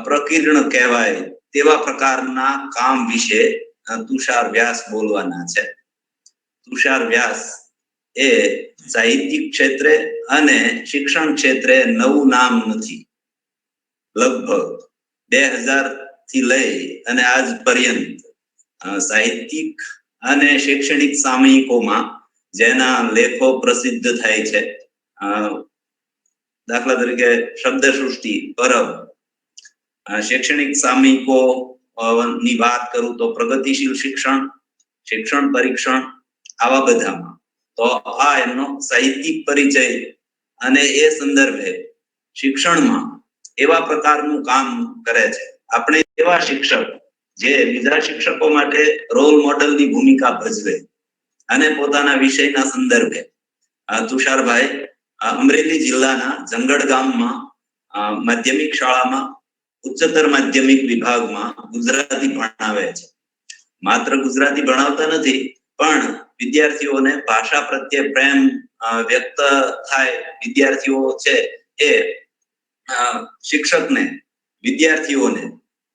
પ્રકીર્ણ કહેવાય તેવા પ્રકારના કામ વિશે તુષાર વ્યાસ બોલવાના છે. તુષાર વ્યાસ એ સાહિત્યિક ક્ષેત્રે અને શિક્ષણ ક્ષેત્રે નવું નામ નથી. લગભગ 2000 થી લઈ અને આજ પર્યંત સાહિત્યિક અને શૈક્ષણિક સામયિકોમાં જેના લેખો પ્રસિદ્ધ થાય છે, દાખલા તરીકે શબ્દસૃષ્ટિ, પરબ, શૈક્ષણિક સામયિકો ની વાત કરું તો પ્રગતિશીલ શિક્ષણ, શિક્ષણ પરીક્ષણ, આવા બધામાં તો આ એમનો સાહિત્યિક પરિચય અને એ સંદર્ભે શિક્ષણમાં એવા પ્રકારનું કામ કરે છે. આપણે એવા શિક્ષક જે બીજા શિક્ષકો માટે રોલ મોડલની ભૂમિકા ભજવે અને પોતાના વિષયના સંદર્ભે તુષારભાઈ અમરેલી જિલ્લાના જંગડ ગામમાં માધ્યમિક શાળામાં ઉચ્ચતર માધ્યમિક વિભાગમાં ગુજરાતી ભણાવે છે. માત્ર ગુજરાતી ભણાવતા નથી, પણ વિદ્યાર્થીઓને ભાષા પ્રત્યે પ્રેમ વ્યક્ત થાય, વિદ્યાર્થીઓ છે એ શિક્ષકને, વિદ્યાર્થીઓને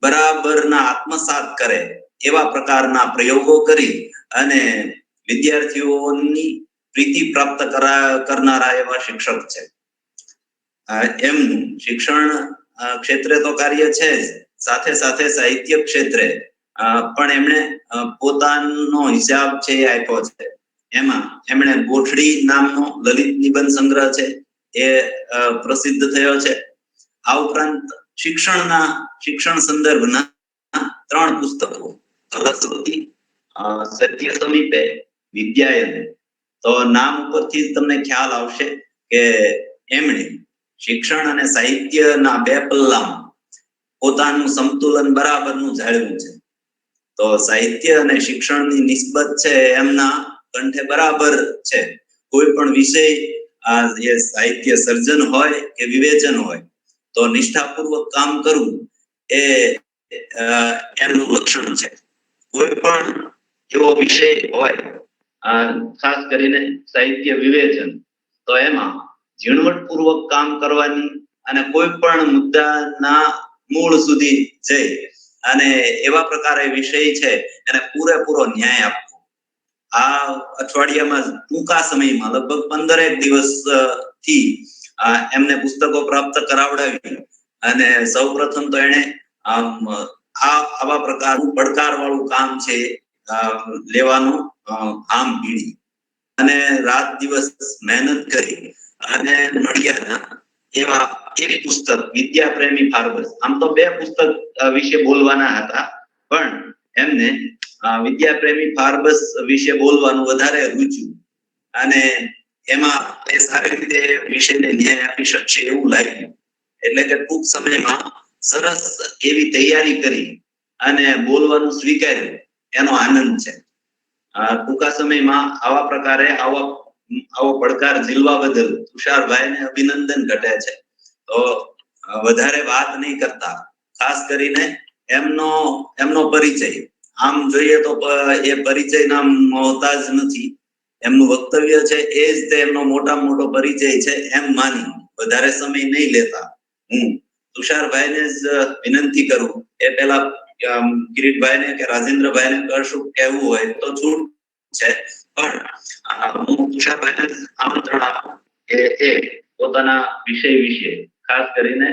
બરાબરના આત્મસાત કરે એવા પ્રકારના પ્રયોગો કરી અને વિદ્યાર્થીઓની પ્રીતિ પ્રાપ્ત કરનારા એવા શિક્ષક છે. એમનું શિક્ષણ ક્ષેત્રે તો કાર્ય છે જ, સાથે સાથે સાહિત્ય ક્ષેત્રે પણ એમણે પોતાનો હિસાબ છે એ આપ્યો છે. એમાં એમણે ગોઠડી નામનો લલિત નિબંધ સંગ્રહ છે એ પ્રસિદ્ધ થયો છે. આ ઉપરાંત શિક્ષણ સંદર્ભના 3 પુસ્તકો, સરસ્વતી, સત્ય સમીપે, વિદ્યાયન. તો નામ ઉપરથી તમને ખ્યાલ આવશે કે એમણે શિક્ષણ અને સાહિત્યના 2 પલ્લામાં પોતાનું સંતુલન બરાબરનું જાળવ્યું છે. તો સાહિત્ય અને શિક્ષણની નિસ્બત છે એમના કંઠે બરાબર છે. કોઈ પણ વિષય એ સાહિત્ય સર્જન હોય કે વિવેચન હોય તો નિષ્ઠાપૂર્વક કામ કરવું એ એમનું લક્ષણ છે. કોઈ પણ એવો વિષય હોય, ખાસ કરીને સાહિત્ય વિવેચન, તો એમાં ઝીણવટપૂર્વક કામ કરવાની અને કોઈ પણ મુદ્દાના મૂળ સુધી જઈ અને એવા પ્રકારે વિષય છે એને પૂરેપૂરો ન્યાય આપવો. આ અઠવાડિયામાં ટૂંકા સમયમાં લગભગ 15 દિવસ થી એમને પુસ્તકો પ્રાપ્ત કરાવડાવી અને સૌપ્રથમ તો એને આવા પ્રકારનું પડકાર વાળું કામ છે લેવાનું આમ પીડી અને રાત દિવસ મહેનત કરી અને નડિયાદના એવા એક પુસ્તક વિદ્યા પ્રેમી ફાર્બસ, આમ તો 2 પુસ્તક વિશે બોલવાના હતા, પણ એમને વિદ્યા પ્રેમી ફાર્બસ વિશે બોલવાનું વધારે રૂચ્યું અને એમાં એ સારી રીતે વિષયને ન્યાય આપી શકશે એવું લાગ્યું. એટલે કે ટૂંક સમયમાં સરસ એવી તૈયારી કરી અને બોલવાનું સ્વીકાર્યું, એનો આનંદ છે. ટૂંકા સમયમાં આવા પ્રકારે આવો પડકાર ઝીલવા બદલ તુષારભાઈને અભિનંદન ઘટે છે. તો વધારે વાત નહીં કરતા, ખાસ કરીને એમનો પરિચય આમ જોઈએ તો એ પરિચયના મોહતાજ નથી. એમનું વક્તવ્ય છે એ જ તે એમનો મોટામાં મોટો પરિચય છે એમ માની વધારે સમય નહીં લેતા હું તુષારભાઈને જ વિનંતી કરું. એ પહેલા કિરીટભાઈને કે રાજેન્દ્રભાઈને કશું કહેવું હોય તો છૂટ છે, પણ હું તુષારભાઈને આમંત્રણ આપું કે એ પોતાના વિષય વિશે, ખાસ કરીને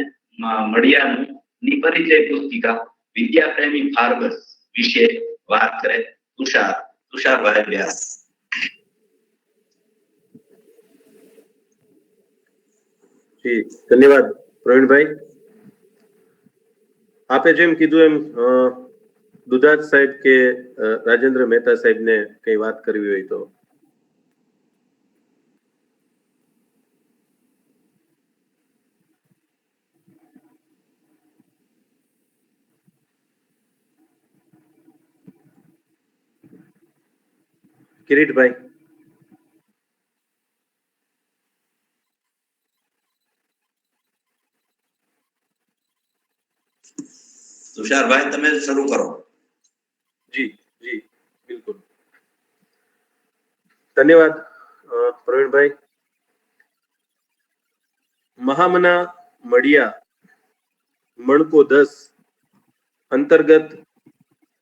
મડિયાની પરિચય પુસ્તિકા વિદ્યા પ્રેમી ફાર્બસ વિશે વાત કરે. તુષારભાઈ વ્યાસ. જી ધન્યવાદ પ્રવીણભાઈ. આપે જેમ કીધું એમ દુધાત સાહેબ કે રાજેન્દ્ર મહેતા સાહેબને કઈ વાત કરવી હોય તો. કિરીટભાઈ. તુષારભાઈ તમે શરૂ કરો. જી જી બિલકુલ. ધન્યવાદ પ્રવીણભાઈ. મહામના મડિયા મણકો 10 અંતર્ગત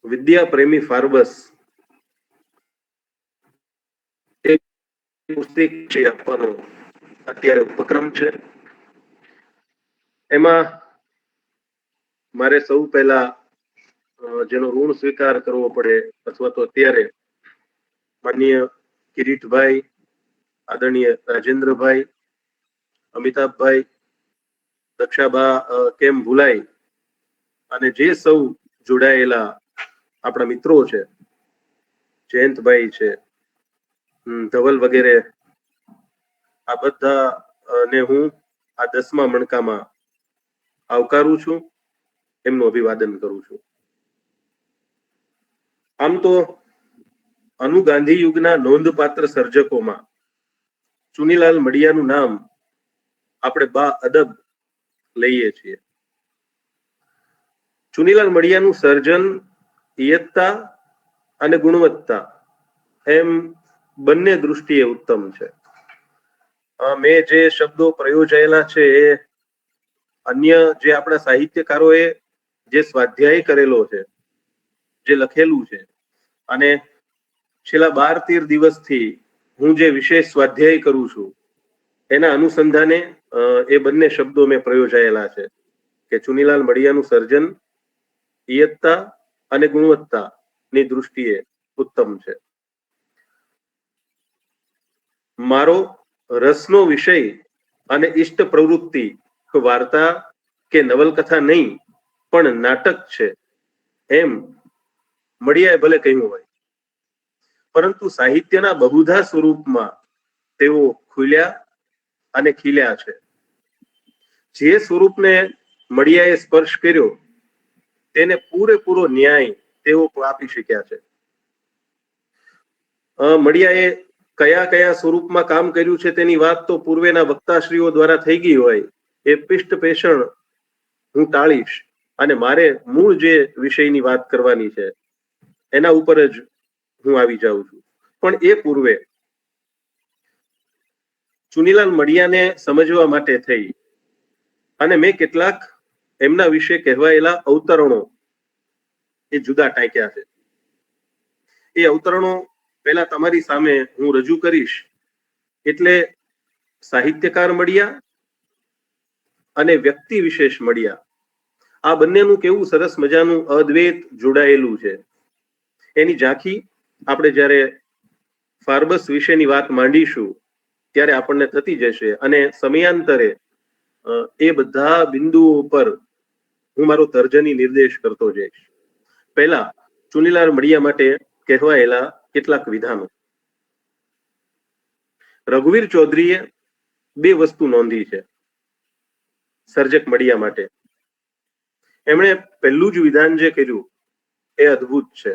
વિદ્યા પ્રેમી ફાર્બસ એક પુસ્તક આપવાનો અત્યારે ઉપક્રમ છે. એમાં મારે સૌ પહેલા જેનો ઋણ સ્વીકાર કરવો પડે અથવા તો અત્યારે માનનીય કિરીટભાઈ, આદરણીય રાજેન્દ્રભાઈ, અમિતાભભાઈ, દક્ષાબા કેમ ભૂલાઈ અને જે સૌ જોડાયેલા આપણા મિત્રો છે, જયંતભાઈ છે, ધવલ વગેરે, આ બધા ને હું આ 10મા મણકામાં આવકારું છું, એમનું અભિવાદન કરું છું. આમ તો અનુ ગાંધી યુગના નોંધપાત્ર સર્જકોમાં ચુનીલાલ મડિયાનું નામ આપણે બા અદબ લઈએ છીએ. ચુનીલાલ મડિયાનું સર્જન ઇયત્તા અને ગુણવત્તા એમ બંને દૃષ્ટિએ ઉત્તમ છે. મેં જે શબ્દો પ્રયોજાયેલા છે એ અન્ય જે આપણા સાહિત્યકારોએ જે સ્વાધ્યાય કરેલો છે, જે લખેલું છે, અને છેલ્લા 12-13 દિવસથી હું જે વિશેષ સ્વાધ્યાય કરું છું એના અનુસંધાને એ બંને શબ્દો મેં પ્રયોજાયેલા છે કે ચુનીલાલ મડિયાનું સર્જન ઇયત્તા અને ગુણવત્તાની દૃષ્ટિએ ઉત્તમ છે. મારો રસનો વિષય અને ઇષ્ટ પ્રવૃત્તિ વાર્તા કે નવલકથા નહીં પણ નાટક છે એમ મડિયાએ ભલે કહ્યું હોય, પરંતુ સાહિત્યના બહુધા સ્વરૂપમાં તેઓ ખુલ્યા અને ખીલ્યા છે. જે સ્વરૂપને મડિયાએ સ્પર્શ કર્યો તેને પૂરેપૂરો ન્યાય તેઓ આપી શક્યા છે. મડિયાએ કયા કયા સ્વરૂપમાં કામ કર્યું છે તેની વાત તો પૂર્વેના વક્તાશ્રીઓ દ્વારા થઈ ગઈ હોય, એ પિષ્ટ પેષણ હું ટાળીશ અને મારે મૂળ જે વિષયની વાત કરવાની છે એના ઉપર જ હું આવી જાઉં છું. પણ એ પૂર્વે ચુનીલાલ મડિયાને સમજવા માટે થઈ અને મેં કેટલાક એમના વિશે કહેવાયેલા અવતરણો એ જુદા ટાંક્યા છે. એ અવતરણો પહેલા તમારી સામે હું રજૂ કરીશ. એટલે સાહિત્યકાર મડિયા અને વ્યક્તિ વિશેષ મડિયા, આ બંનેનું કેવું સરસ મજાનું અદ્વૈત જોડાયેલું છે એની ઝાંખી આપણે જ્યારે ફાર્બસ વિશેની વાત માંડીશું ત્યારે આપણને થતી જશે. અને સમયાંતરે એ બધા બિંદુઓ પર હું મારો તર્જની નિર્દેશ કરતો જઈશ. પહેલા ચુનીલાલ મડિયા માટે કહેવાયેલા કેટલાક વિધાનો. રઘુવીર ચૌધરીએ 2 વસ્તુ નોંધી છે સર્જક મડિયા માટે. એમણે પહેલું જ વિધાન જે કર્યું એ અદ્ભુત છે.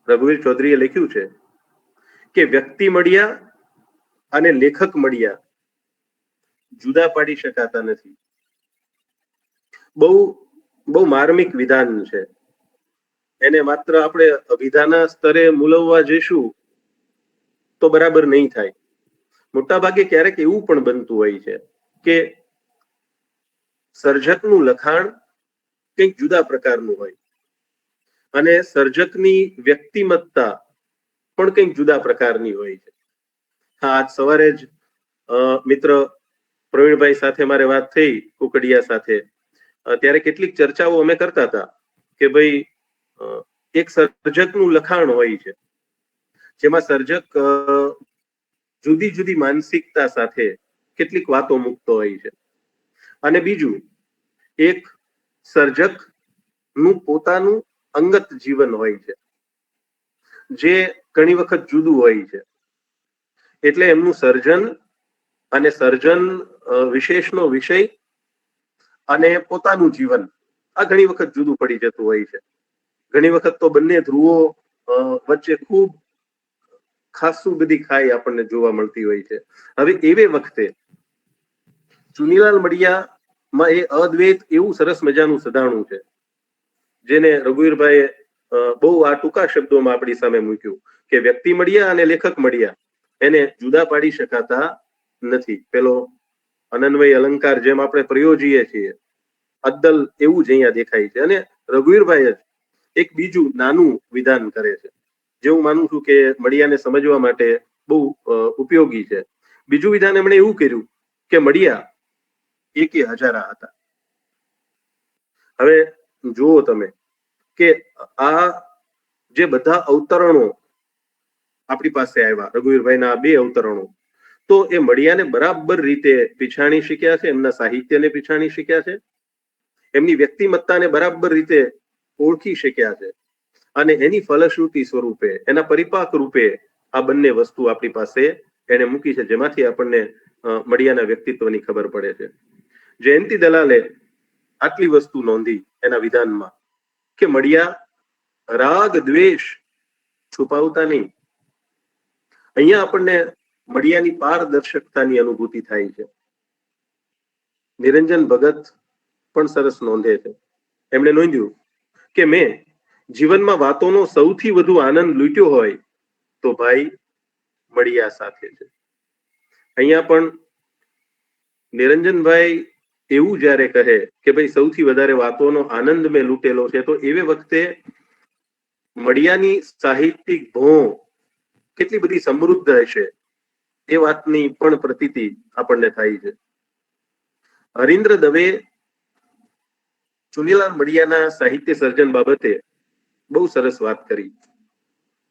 રઘુવીર ચૌધરીએ લખ્યું છે કે વ્યક્તિ મડિયા અને લેખક મડિયા જુદા પાડી શકાતા નથી. બહુ માર્મિક વિધાન છે. એને માત્ર આપણે અભિધાના સ્તરે મૂલવવા જઈશું તો બરાબર નહીં થાય. મોટાભાગે ક્યારેક એવું પણ બનતું હોય છે કે સર્જકનું લખાણ કંઈક જુદા પ્રકારનું હોય અને સર્જકની વ્યક્તિમત્તા પણ કંઈક જુદા પ્રકારની હોય છે. હા, આજ સવારે જ મિત્ર પ્રવીણભાઈ સાથે મારે વાત થઈ કુકડિયા સાથે, ત્યારે કેટલીક ચર્ચાઓ અમે કરતા હતા કે ભાઈ એક સર્જકનું લખાણ હોય છે જેમાં સર્જક જુદી જુદી માનસિકતા સાથે કેટલીક વાતો મૂકતો હોય છે, અને બીજું એક સર્જક નું પોતાનું અંગત જીવન હોય છે જે ઘણી વખત જુદું હોય છે. એટલે એમનું સર્જન અને સર્જન વિશેષનો વિષય અને પોતાનું જીવન આ ઘણી વખત જુદું પડી જતું હોય છે. ઘણી વખત તો બંને ધ્રુવો વચ્ચે ખૂબ ખાસું બધી ખાઈ આપણને જોવા મળતી હોય છે. હવે એવે વખતે ચુનીલાલ મડિયામાં એ અદ્વૈત એવું સરસ મજાનું સદાણું છે જેને રઘુવીરભાઈએ બહુ આ ટૂંકા શબ્દોમાં આપણી સામે મૂક્યું કે વ્યક્તિ મડિયા અને લેખક મડિયા એને જુદા પાડી શકાતા નથી. પેલો અનન્વય અલંકાર જેમ આપણે પ્રયોજીએ છીએ અદ્દલ એવું જ અહીંયા દેખાય છે. અને રઘુવીરભાઈ જ એક બીજું નાનું વિધાન કરે છે, જે હું માનું છું કે મળિયાને સમજવા માટે બહુ ઉપયોગી છે. બીજું વિધાન એમણે એવું કર્યું કે મળિયા એકે હજારા હતા. હવે જુઓ તમે કે આ જે બધા અવતરણો આપણી પાસે આવ્યા, રઘુવીરભાઈના 2 અવતરણો, તો એ મળિયાને બરાબર રીતે પીછાણી શીખ્યા છે, એમના સાહિત્યને પીછાણી શીખ્યા છે, એમની વ્યક્તિમત્તાને બરાબર રીતે ઓળખી શક્યા છે. અને એની ફલશ્રુતિ સ્વરૂપે, એના પરિપાક રૂપે આ બંને વસ્તુ આપણી પાસે એને મૂકી છે, જેમાંથી આપણને મળિયાના વ્યક્તિત્વની ખબર પડે છે. જયંતિ દલાલે આટલી વસ્તુ નોંધી એના વિધાનમાં કે મળિયા રાગ દ્વેષ છુપાવતા નહીં. અહીંયા આપણને મળિયાની પારદર્શકતાની અનુભૂતિ થાય છે. નિરંજન ભગત પણ સરસ નોંધે છે. એમણે નોંધ્યું કે મેં જીવનમાં વાતોનો સૌથી વધુ આનંદ લૂંટ્યો હોય તો ભાઈ મળિયા સાથે છે. અહીંયા પણ નિરંજનભાઈ એવું જ્યારે કહે કે ભાઈ સૌથી વધારે વાતોનો આનંદ મેં લૂંટેલો છે, તો એવે વખતે મળિયાની સાહિત્યિક ભોં કેટલી બધી સમૃદ્ધ હશે એ વાતની પણ પ્રતીતિ આપણને થાય છે. હરીન્દ્ર દવે ચુનીલાલ મળિયાના સાહિત્ય સર્જન બાબતે બહુ સરસ વાત કરી.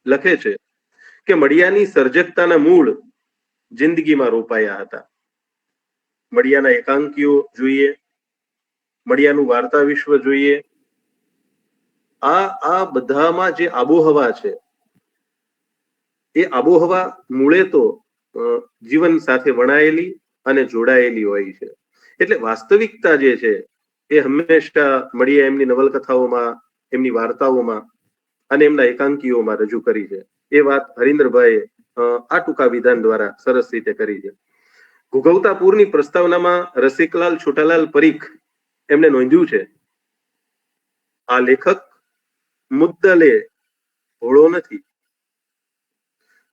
લખે છે કે મળિયાની સર્જકતાના મૂળ જિંદગીમાં રોપાયા હતા. મળિયાના એકાંકીઓ જોઈએ, મળિયાનું વાર્તા વિશ્વ જોઈએ, આ બધામાં જે આબોહવા છે, એ આબોહવા મૂળે તો જીવન સાથે વણાયેલી અને જોડાયેલી હોય છે. એટલે વાસ્તવિકતા જે છે એ હંમેશા મળિયા એમની નવલકથાઓમાં, એમની વાર્તાઓમાં અને એમના એકાંકીઓમાં રજૂ કરી છે. એ વાત હરીન્દ્રભાઈએ આ ટૂંકા વિધાન દ્વારા સરસ રીતે કરી છે. ઘુઘવતા પૂરની પ્રસ્તાવનામાં રસિકલાલ છોટાલાલ પરીખ એમને નોંધ્યું છે, આ લેખક મુદ્દલે ભોળો નથી.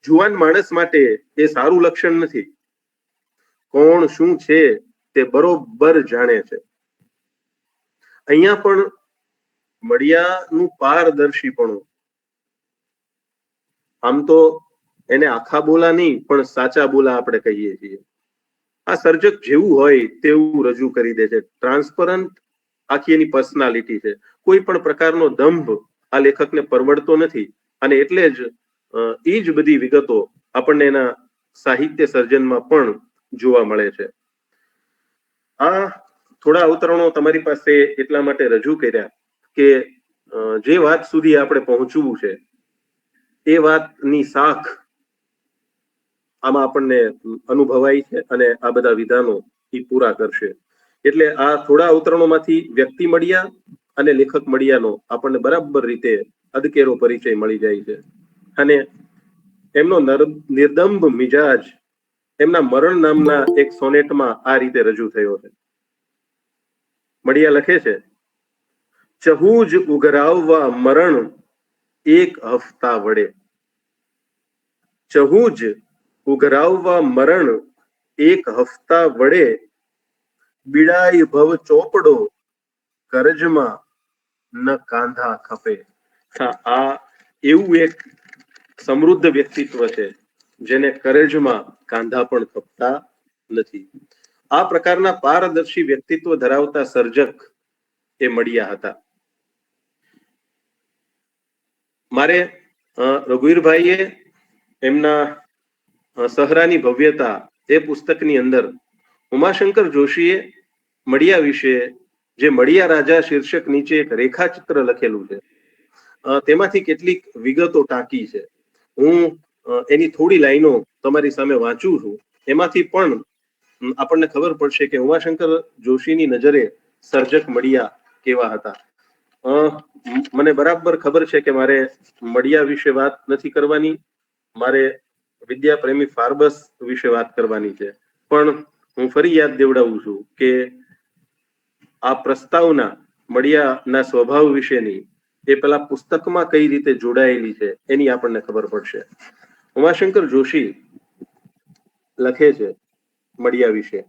જુવાન માણસ માટે એ સારું લક્ષણ નથી. કોણ શું છે તે બરોબર જાણે છે. અહીંયા પણ મળિયાનું પારદર્શીપણું, આમ તો એને આખા બોલા નહીં પણ સાચા બોલા આપણે કહીએ છીએ, આ સર્જક જેવું હોય તેવું રજૂ કરી દે છે. ટ્રાન્સપરન્ટ આખી એની પર્સનાલિટી છે. કોઈ પણ પ્રકારનો દંભ આ લેખકને પરવડતો નથી. અને એટલે જ એ જ બધી વિગતો આપણને એના સાહિત્ય સર્જનમાં પણ જોવા મળે છે. આ થોડા અવતરણો તમારી પાસે એટલા માટે રજૂ કર્યા કે જે વાત સુધી આપણે પહોંચવું છે એ વાતની શાખ આમાં આપણને અનુભવાય છે અને આ બધા વિધાનો એ પૂરા કરશે. એટલે આ થોડા અવતરણોમાંથી વ્યક્તિ મળિયા અને લેખક મળિયાનો આપણને બરાબર રીતે અદકેરો પરિચય મળી જાય છે. અને એમનો નિર્દંભ મિજાજ એમના મરણ નામના એક સોનેટમાં આ રીતે રજૂ થયો છે. મળિયા લખે છે, ચહુજ ઉઘરાવવા મરણ એક હફતા વડે. ચહુજ ઉઘરાવવા મરણ એક હફતા વડે, બિડાઈ ભવ ચોપડો કરજમાં ન કાંધા ખપે. આ એવું એક સમૃદ્ધ વ્યક્તિત્વ છે જેને કરજમાં કાંધા પણ ખપતા નથી. આ પ્રકારના પારદર્શી વ્યક્તિત્વ ધરાવતા સર્જક એ મળિયા હતા. મારે રઘુવીરભાઈએ એમના સહરાની ભવ્યતા એ પુસ્તકની અંદર ઉમાશંકર જોશીએ મળિયા વિશે જે મળિયા રાજા શીર્ષક નીચે એક રેખાચિત્ર લખેલું છે, તેમાંથી કેટલીક વિગતો ટાંકી છે. હું એની થોડી લાઈનો તમારી સામે વાંચું છું. એમાંથી પણ આપણને ખબર પડશે કે ઉમાશંકર જોશીની નજરે સર્જક મળિયા કેવા હતા. મને બરાબર ખબર છે કે મારે મળિયા વિશે વાત નથી કરવાની, મારે વિદ્યા પ્રેમી ફાર્બસ વિશે વાત કરવાની છે. પણ હું ફરી યાદ દેવડાવું છું કે આ પ્રસ્તાવના મળિયાના સ્વભાવ વિશેની એ પેલા પુસ્તકમાં કઈ રીતે જોડાયેલી છે એની આપણને ખબર પડશે. ઉમાશંકર જોશી લખે છે મળિયા વિશે,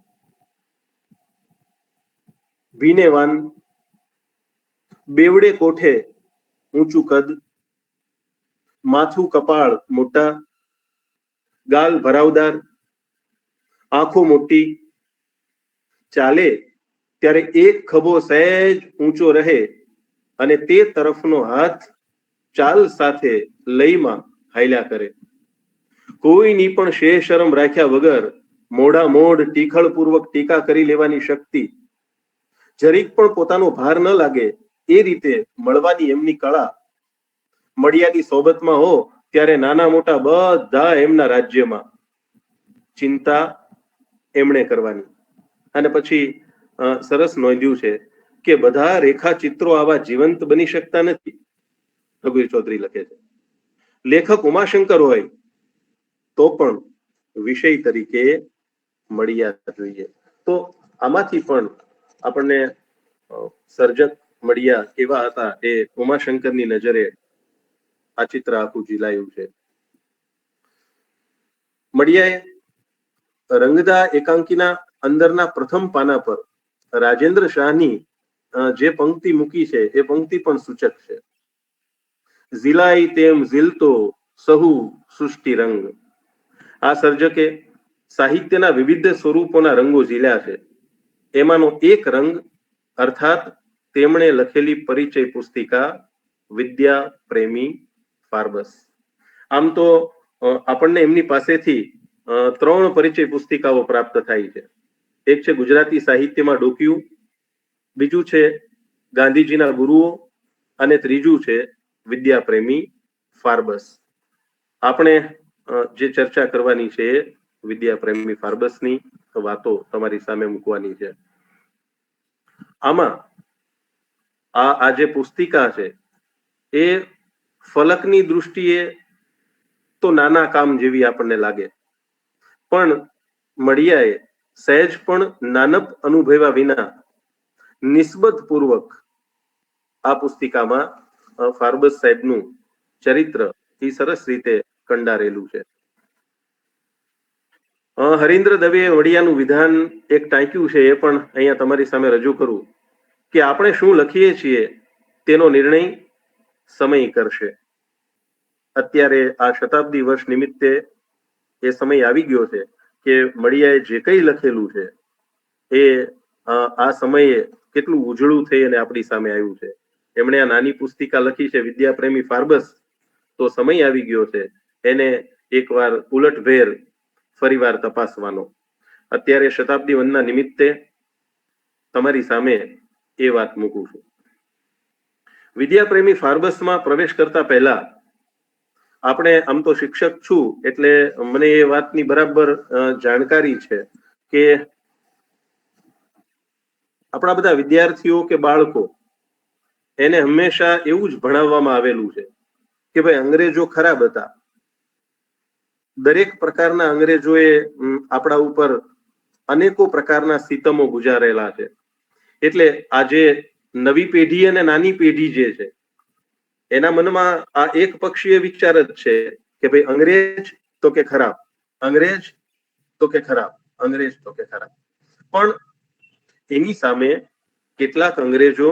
ભીનેવાન બેવડે કોઠે ઊંચું કદ, માથું કપાળ મોટા, ગાલ ભરાવદાર, આંખો મોટી, ચાલે ત્યારે એક ખભો સહેજ ઊંચો રહે અને તે તરફનો હાથ ચાલ સાથે લયમાં હાલ્યા કરે. કોઈની પણ શરમ રાખ્યા વગર મોઢા મોઢ ટીખળપૂર્વક ટીકા કરી લેવાની શક્તિ, જરીક પણ પોતાનો ભાર ન લાગે એ રીતે મળવાની એમની કળા. મળિયાની સોબતમાં હો ત્યારે નાના મોટા બધા એમના રાજ્યમાં. ચિંતા એમણે કરવાની. અને પછી સરસ નોંધ્યું છે કે બધા રેખા ચિત્રો આવા જીવંત બની શકતા નથી. રઘુવીર ચૌધરી લખે છે, લેખક ઉમાશંકર હોય તો પણ વિષય તરીકે મળિયા જોઈએ. તો આમાંથી પણ આપણને સર્જક મળિયા કેવા હતા એ ઉમાશંકરની નજરે આ ચિત્ર આખું ઝીલાયું છે. મળિયાએ રંગદા એકાંકીના અંદરના પ્રથમ પાના પર રાજેન્દ્ર શાહની જે પંક્તિ મૂકી છે એ પંક્તિ પણ સૂચક છે. ઝીલાઈ તેમ ઝીલતો સહુ સૃષ્ટિ રંગ. આ સર્જકે સાહિત્યના વિવિધ સ્વરૂપોના રંગો ઝીલ્યા છે. એમાંનો એક રંગ અર્થાત તેમણે લખેલી પરિચય પુસ્તિકા વિદ્યા પ્રેમી ફાર્બસ. આમ તો આપણને એમની પાસેથી 3 પરિચય પુસ્તિકાઓ પ્રાપ્ત થાય છે. એક છે ગુજરાતી સાહિત્યમાં ડોક્યું, બીજું છે ગાંધીજીના ગુરુઓ અને ત્રીજું છે વિદ્યા પ્રેમી ફાર્બસ. આપણે જે ચર્ચા કરવાની છે વિદ્યા પ્રેમી ફાર્બસની વાતો તમારી સામે મૂકવાની છે. આમાં આ જે પુસ્તિકા છે એ ફલકની દૃષ્ટિએ તો નાના કામ જેવી આપણને લાગે, પણ મળિયાએ સહેજ પણ નાનપ અનુભવ્યા વિના નિસ્બત પૂર્વક આ પુસ્તિકામાં ફાર્બસ સાહેબનું ચરિત્ર એ સરસ રીતે કંડારેલું છે. હરીન્દ્ર દવેએ મળિયાનું વિધાન એક ટાંક્યું છે, એ પણ અહીંયા તમારી સામે રજૂ કરું કે આપણે શું લખીએ છીએ તેનો નિર્ણય સમય કરશે. અત્યારે આ શતાબ્દી વર્ષ નિમિત્તે એ સમય આવી ગયો છે કે મળિયાએ જે કંઈ લખેલું છે એ આ સમયે કેટલું ઉજળું થઈ અને આપણી સામે આવ્યું છે. એમણે આ નાની પુસ્તિકા લખી છે વિદ્યા પ્રેમી ફાર્બસ, તો સમય આવી ગયો છે એને એકવાર ઉલટભેર ફરીવાર તપાસવાનો. અત્યારે શતાબ્દી વંદના નિમિત્તે તમારી સામે એ વાત મૂકું છું. વિદ્યા પ્રેમી ફાર્બસમાં પ્રવેશ કરતા પહેલા આપણે, આમ તો શિક્ષક છું એટલે મને એ વાતની બરાબર જાણકારી છે કે આપણા બધા વિદ્યાર્થીઓ કે બાળકો એને હંમેશા એવું જ ભણાવવામાં આવેલું છે કે ભાઈ અંગ્રેજો ખરાબ હતા. દરેક પ્રકારના અંગ્રેજોએ આપણા ઉપર અનેકો પ્રકારના સિતમો ગુજારેલા છે. એટલે આજે નવી પેઢી અને નાની પેઢી જે છે એના મનમાં આ એક પક્ષીય વિચાર જ છે કે ભાઈ અંગ્રેજ તો કે ખરાબ, અંગ્રેજ તો કે ખરાબ, અંગ્રેજ તો કે ખરાબ. પણ એની સામે કેટલાક અંગ્રેજો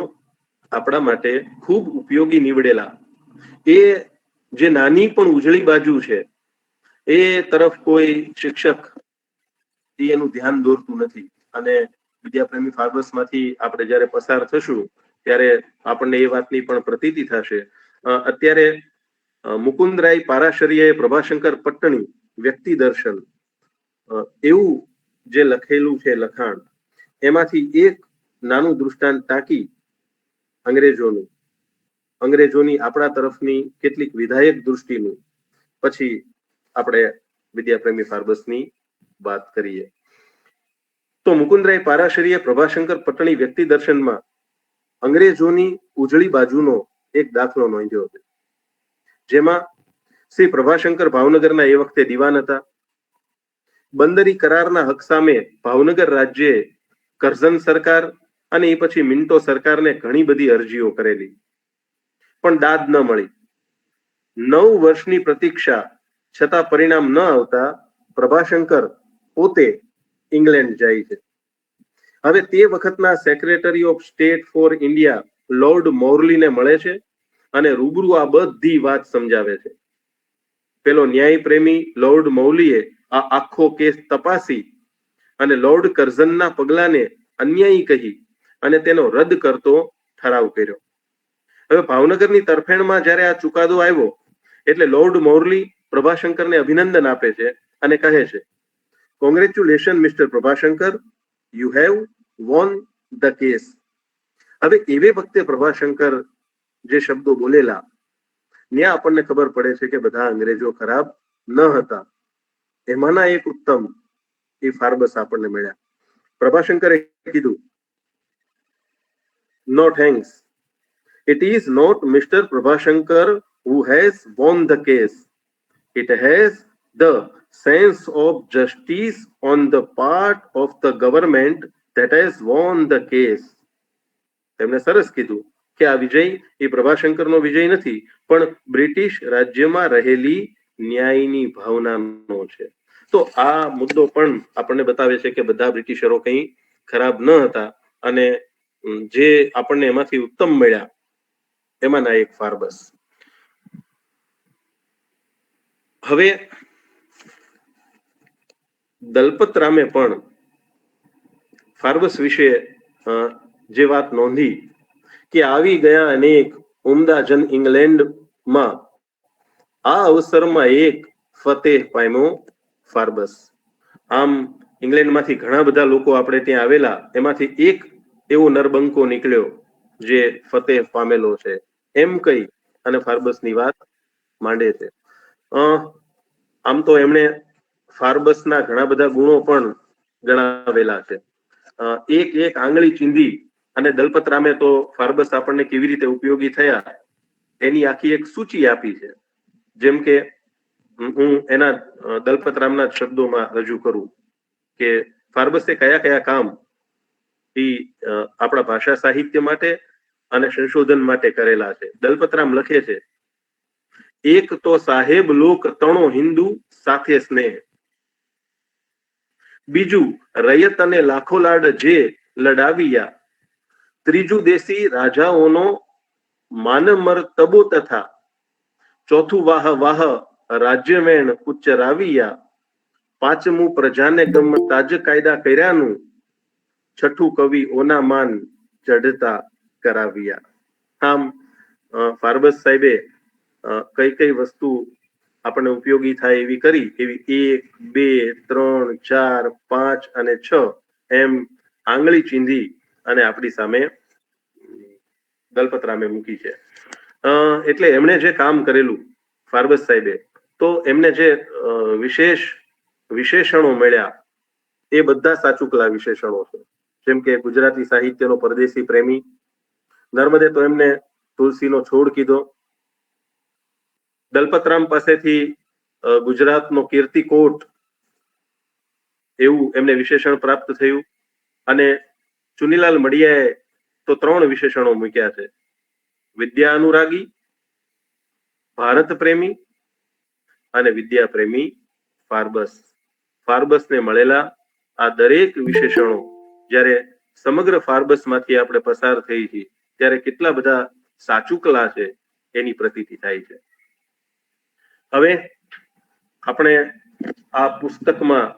આપણા માટે ખૂબ ઉપયોગી નીવડેલા, એ જે નાની પણ ઉજળી બાજુ છે એ તરફ કોઈ શિક્ષક એનું ધ્યાન દોરતું નથી. અને વિદ્યાપ્રેમી ફાર્બસમાંથી આપણે જ્યારે પસાર થશું ત્યારે આપણને એ વાતની પણ પ્રતીતિ થશે. અત્યારે મુકુંદરાય પારાશર્યએ પ્રભાશંકર પટ્ટણી વ્યક્તિ દર્શન એવું જે લખેલું છે લખાણ, એમાંથી એક નાનું દૃષ્ટાંત ટાંકી અંગ્રેજોની આપણા તરફની કેટલીક વિધાયક દૃષ્ટિનું પછી આપણે વિદ્યાપ્રેમી ફાર્બસની વાત કરીએ. તો મુકુંદરાય પારાશર્યએ પ્રભાશંકર પટ્ટણી વ્યક્તિ દર્શનમાં અંગ્રેજોની ઉજળી બાજુનો એક દાખલો નોંધ્યો છે, જેમાં શ્રી પ્રભાશંકર ભાવનગરના એ વખતે દિવાન હતા. બંદરી કરારના હક સામે ભાવનગર રાજ્યે કરઝન સરકાર અને એ પછી મિન્ટો સરકારને ઘણી બધી અરજીઓ કરેલી, પણ દાદ ન મળી. 9 વર્ષની પ્રતીક્ષા છતાં પરિણામ ન આવતા પ્રભાશંકર પોતે ઇંગ્લેન્ડ જાય છે. હવે તે વખતના secretary of state for India lord મોરલીને મળે છે અને રૂબરૂ આ બધી વાત સમજાવે છે. પેલો ન્યાય પ્રેમી લોર્ડ મૌલીએ આ આખો કેસ તપાસી અને લોર્ડ કર્ઝનના પગલાને અન્યાયી કહી અને તેનો રદ કરતો ઠરાવ કર્યો. હવે ભાવનગરની તરફેણમાં જ્યારે આ ચુકાદો આવ્યો એટલે લોર્ડ મોરલી પ્રભાશંકરને અભિનંદન આપે છે અને કહે છે, congratulation mister Prabhashankar, you have won the case. હવે એવે વખતે પ્રભાશંકર જે શબ્દો બોલેલા ત્યાં આપણને ખબર પડે છે કે બધા અંગ્રેજો ખરાબ ન હતા. એમાંના એક ઉત્તમ એ ફાર્બસ આપણને મળ્યા. પ્રભાશંકરે કીધું, no thanks, it is not Mr. Prabhashankar who has won the case. It has the sense of justice on the part of the government that has won the case. તેમણે સરસ કીધું કે આ વિજય એ પ્રભાશંકરનો વિજય નથી, પણ બ્રિટિશ રાજ્યમાં રહેલી ન્યાયની ભાવનાનો છે. તો આ મુદ્દો પણ આપણને બતાવે છે કે બધા બ્રિટિશરો કંઈ ખરાબ ન હતા અને જે આપણને એમાંથી ઉત્તમ મળ્યા એમાંના એક ફાર્બસ. હવે દલપતરામે પણ ફાર્બસ વિશે જે વાત નોંધી કે આવી ગયા અનેક ઉમદા જન ઇંગ્લેન્ડમાં આ અવસરમાં એક ફતેહ પામ્યો ફાર્બસ. આમ ઇંગ્લેન્ડમાંથી ઘણા બધા લોકો આપણે ત્યાં આવેલા, એમાંથી એક એવો નરબંકો નીકળ્યો જે ફતેહ પામેલો છે એમ કહી અને ફાર્બસની વાત માંડે છે. આમ તો એમણે ફાર્બસના ઘણા બધા ગુણો પણ ગણાવેલા છે. એક એક આંગળી ચીંધી અને દલપતરામે તો ફાર્બસ આપણને કેવી રીતે ઉપયોગી થયા એની આખી એક સૂચિ આપી છે. જેમ કે હું એના દલપતરામના શબ્દોમાં રજૂ કરું કે ફાર્બસે કયા કયા કામ આપણા ભાષા સાહિત્ય માટે અને સંશોધન માટે કરેલા છે. દલપતરામ લખે છે, એક તો સાહેબ લોક તણો હિન્દુ સાથે સ્નેહ, બીજું રયત અને લાખો લાડ જે લડાવ્યા, ત્રીજું દેશી રાજાઓનો માનમર તબો તથા, ચોથું વાહ વાહ રાજ્યમેણ ઉચ્ચરાવ્યા, પાંચમું પ્રજાને ગમ તાજ કાયદા કર્યાનું, છઠ્ઠું કવિ ઓના માન ચઢતા કરાવ્યા. આમ ફાર્બસ સાહેબે કઈ કઈ વસ્તુ આપણને ઉપયોગી થાય એવી કરી, એવી 1, 2, 3, 4, 5 અને 6 એમ આંગળી ચીંધી અને આપણી સામે દલપતરામે મૂકી છે. એટલે એમણે જે કામ કરેલું ફાર્બસ સાહેબે, તો એમને જે વિશેષણો મળ્યા એ બધા સાચુકલા વિશેષણો છે. જેમ કે ગુજરાતી સાહિત્યનો પરદેશી પ્રેમી, નર્મદે તો એમને તુલસીનો છોડ કીધો. દલપતરામ પાસેથી ગુજરાતનો કીર્તિકોટ એવું એમને વિશેષણ પ્રાપ્ત થયું. અને ચુનીલાલ મડિયાએ તો 3 વિશેષણો મૂક્યા છે, વિદ્યા અનુરાગી, ભારત પ્રેમી અને વિદ્યા પ્રેમી ફાર્બસ. ફાર્બસને મળેલા આ દરેક વિશેષણો જ્યારે સમગ્ર ફાર્બસમાંથી આપણે પસાર થઈ છીએ ત્યારે કેટલા બધા સાચુકલા છે એની પ્રતીતિ થાય છે. હવે આપણે આ પુસ્તકમાં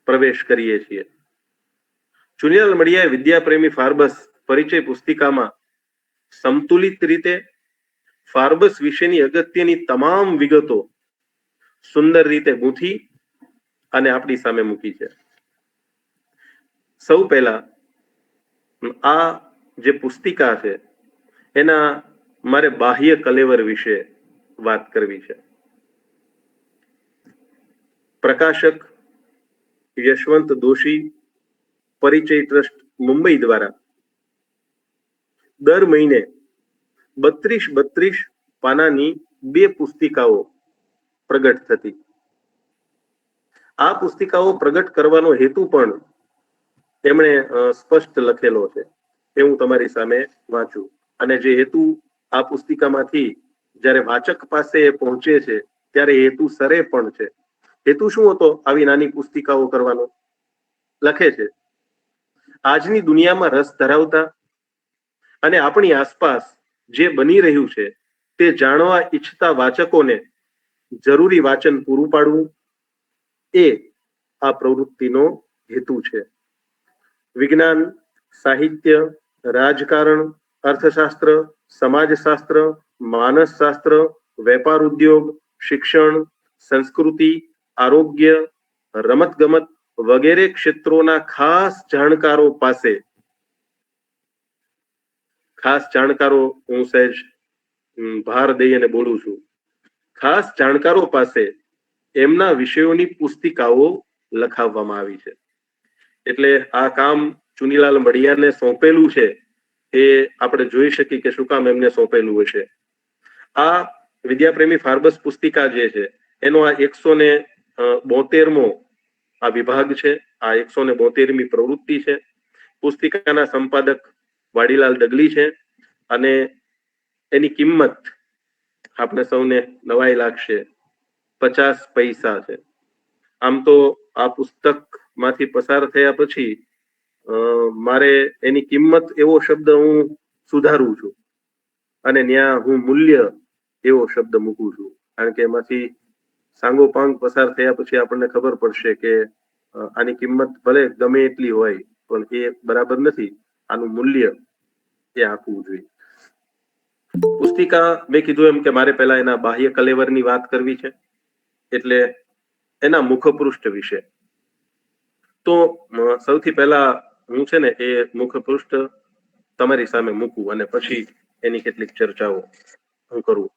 પ્રવેશ કરીએ છીએ. ચુનીલાલ મડિયાએ વિદ્યા પ્રેમી ફાર્બસ પરિચય પુસ્તિકામાં સંતુલિત રીતે ફાર્બસ વિશેની અગત્યની તમામ વિગતો સુંદર રીતે ગૂંથી અને આપણી સામે મૂકી છે. સૌ પહેલા આ જે પુસ્તિકા છે એના મારે બાહ્ય કલેવર વિશે વાત કરવી છે. પ્રકાશક યશવંત દોશી પરિચય ટ્રસ્ટ મુંબઈ દ્વારા દર મહિને 32 પાનાની 2 પુસ્તિકાઓ પ્રગટ થતી. આ પુસ્તિકાઓ પ્રગટ કરવાનો હેતુ પણ તેમણે સ્પષ્ટ લખેલો છે એ હું તમારી સામે વાંચું. અને જે હેતુ આ પુસ્તિકામાંથી જ્યારે વાચક પાસે પહોંચે છે ત્યારે હેતુ સરે પણ છે. હેતુ શું હતો આવી નાની પુસ્તિકાઓ કરવાનો? લખે છે, આજની દુનિયામાં રસ ધરાવતા અને આપણી આસપાસ જે બની રહ્યું છે તે જાણવા ઈચ્છતા વાચકોને જરૂરી વાચન પૂરું પાડવું એ આ પ્રવૃત્તિનો હેતુ છે. વિજ્ઞાન, સાહિત્ય, રાજકારણ, અર્થશાસ્ત્ર, સમાજશાસ્ત્ર, માનસશાસ્ત્ર, વેપાર ઉદ્યોગ, શિક્ષણ, સંસ્કૃતિ, આરોગ્ય, રમતગમત વગેરે ક્ષેત્રોના ખાસ જાણકારો હું સહેજ ભાર દઈ અને બોલું છું, ખાસ જાણકારો પાસે એમના વિષયોની પુસ્તિકાઓ લખાવવામાં આવી છે. એટલે આ કામ ચુનીલાલ મડિયાને સોંપેલું છે એ આપણે જોઈ શકીએ કે શું કામ એમને સોંપેલું હશે. આ વિદ્યાપ્રેમી ફાર્બસ પુસ્તિકા જે છે એનો આ 172મો આ વિભાગ છે, આ 172મી પ્રવૃત્તિ છે. પુસ્તિકાના સંપાદક વાડીલાલ ડગલી છે અને એની કિંમત આપણે સૌને નવાઈ લાગશે, 50 પૈસા છે. આમ તો આ પુસ્તક માંથી પસાર થયા પછી મારે એની કિંમત એવો શબ્દ હું સુધારું છું અને ત્યાં હું મૂલ્ય એવો શબ્દ મૂકું છું, કારણ કે એમાંથી સાંગોપાંગ પસાર થયા પછી આપણને ખબર પડશે કે આની કિંમત ભલે ગમે એટલી હોય પણ એ બરાબર નથી. આનું મૂલ્ય એ આપવું જોઈએ. પુસ્તિકા મેં કીધું એમ કે મારે પહેલા એના બાહ્ય કલેવરની વાત કરવી છે, એટલે એના મુખપૃષ્ઠ વિશે. તો સૌથી પહેલા હું છે ને એ મુખપૃષ્ઠ તમારી સામે મૂકું અને પછી એની કેટલીક ચર્ચાઓ હું કરું.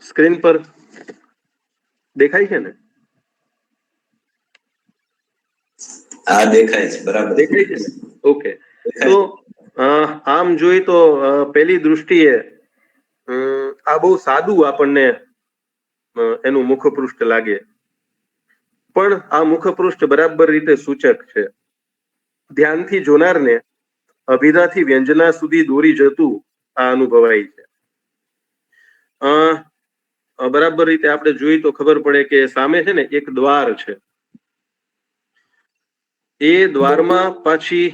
સ્ક્રીન પર દેખાય છે ને? હા, દેખાય છે, બરાબર દેખાય છે ને? ઓકે. તો આમ જોઈ તો પહેલી દૃષ્ટિએ આ બહુ સાદું આપણને એનું મુખપૃષ્ઠ લાગે, પણ આ મુખપૃષ્ઠ બરાબર રીતે સૂચક છે. ધ્યાનથી જોનારને અભિધાથી વ્યંજના સુધી દોરી જતું આ અનુભવાય છે. બરાબર રીતે આપણે જોઈએ તો ખબર પડે કે સામે છે ને એક દ્વાર છે. એ દ્વારમાં પાછી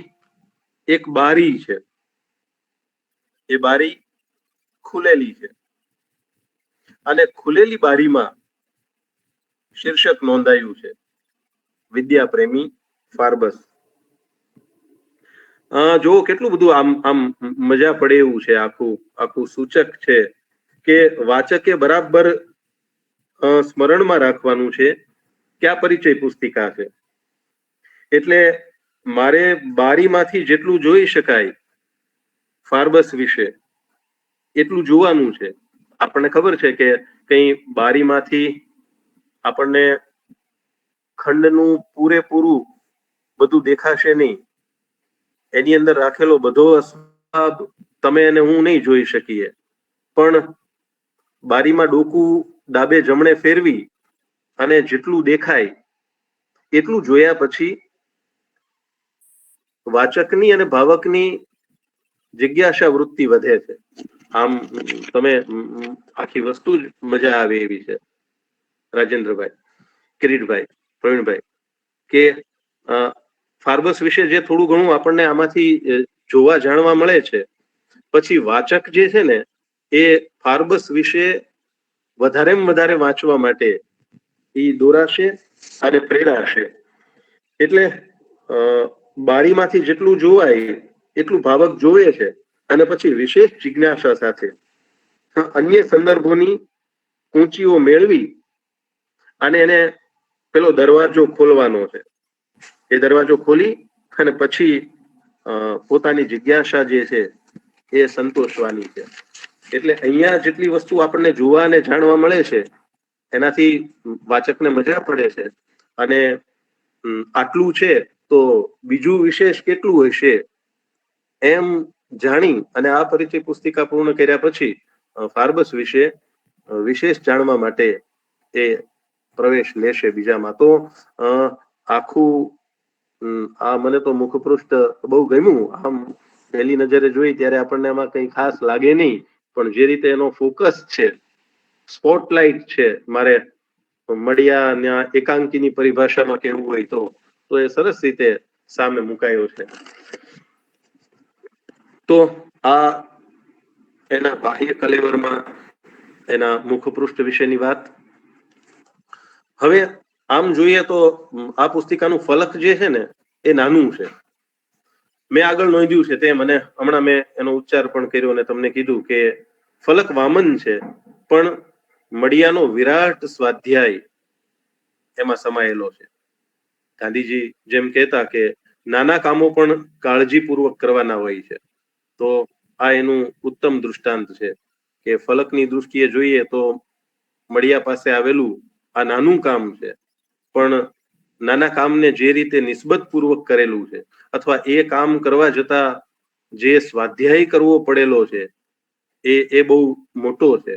એક બારી છે. એ બારી ખુલેલી છે અને ખુલેલી બારીમાં શીર્ષક નોંધાયું છે, વિદ્યાપ્રેમી ફાર્બસ. જો કેટલું બધું આમ મજા પડે એવું છે. આખું સૂચક છે કે વાચકે બરાબર સ્મરણમાં રાખવાનું છે કે આ પરિચય પુસ્તિકા છે. એટલે મારે બારીમાંથી જેટલું જોઈ શકાય ફાર્બસ વિશે એટલું જોવાનું છે. આપણને ખબર છે કે કઈ બારીમાંથી આપણને ખંડનું પૂરેપૂરું બધું દેખાશે નહીં. એની અંદર રાખેલો બધો અસ્વાબ તમે અને હું નહીં જોઈ શકીએ, પણ બારીમાં ડોકું ડાબે જમણે ફેરવી અને જેટલું દેખાય એટલું જોયા પછી વાચકની અને ભાવકની જિજ્ઞાસા વૃત્તિ વધે છે. આમ તમે આખી વસ્તુ જ મજા આવે એવી છે. રાજેન્દ્રભાઈ, કિરીટભાઈ, પ્રવીણભાઈ, કે ફાર્બસ વિશે જે થોડું ઘણું આપણને આમાંથી જોવા જાણવા મળે છે, પછી વાચક જે છે ને એ ફાર્બસ વિશે વધારેમાં વધારે વાંચવા માટે એ દોરાશે અને પ્રેરાશે. એટલે બારીમાંથી જેટલું જોવાય એટલું ભાવક જોવે છે અને પછી વિશેષ જિજ્ઞાસા સાથે અન્ય સંદર્ભોની ઊંચીઓ મેળવી અને એને પેલો દરવાજો ખોલવાનો છે. એ દરવાજો ખોલી અને પછી પોતાની જિજ્ઞાસા જે છે એ સંતોષવાની છે. એટલે અહીંયા જેટલી વસ્તુ આપણને જોવા અને જાણવા મળે છે એનાથી વાચકને મજા પડે છે. અને આટલું છે તો બીજું વિશેષ કેટલું હશે એમ જાણી અને આ પરિચય પુસ્તિકા પૂર્ણ કર્યા પછી ફાર્બસ વિશે વિશેષ જાણવા માટે એ પ્રવેશ લેશે બીજામાં. તો આખું આ મને તો મુખપૃષ્ઠ બહુ ગમ્યું. આમ પહેલી નજરે જોઈ ત્યારે આપણને એમાં કઈ ખાસ લાગે નહીં, પણ જે રીતે એનો ફોકસ છે, સ્પોટલાઇટ છે, મારે મળ્યા એકાંકીની પરિભાષામાં કહેવું હોય તો એ સરસ રીતે સામે મુકાયો છે. તો આ એના બાહ્ય કલેવરમાં એના મુખપૃષ્ઠ વિશેની વાત. હવે આમ જોઈએ તો આ પુસ્તિકાનું ફલક જે છે ને એ નાનું છે. મેં આગળ નોંધ્યું છે તે મને હમણાં મેં એનો ઉચ્ચાર પણ કર્યો અને તમને કીધું કે ફલક વામન છે, પણ મળિયાનો વિરાટ સ્વાધ્યાય એમાં સમાયેલો છે. ગાંધીજી જેમ કહેતા કે નાના કામો પણ કાળજીપૂર્વક કરવાના હોય છે. તો આ એનું ઉત્તમ દૃષ્ટાંત છે કે ફલકની દૃષ્ટિએ જોઈએ તો મળિયા પાસે આવેલું આ નાનું કામ છે, પણ નાના કામને જે રીતે નિસ્બત પૂર્વક કરેલું છે, અથવા એ કામ કરવા જતા જે સ્વાધ્યાય કરવો પડેલો છે એ બહુ મોટો છે.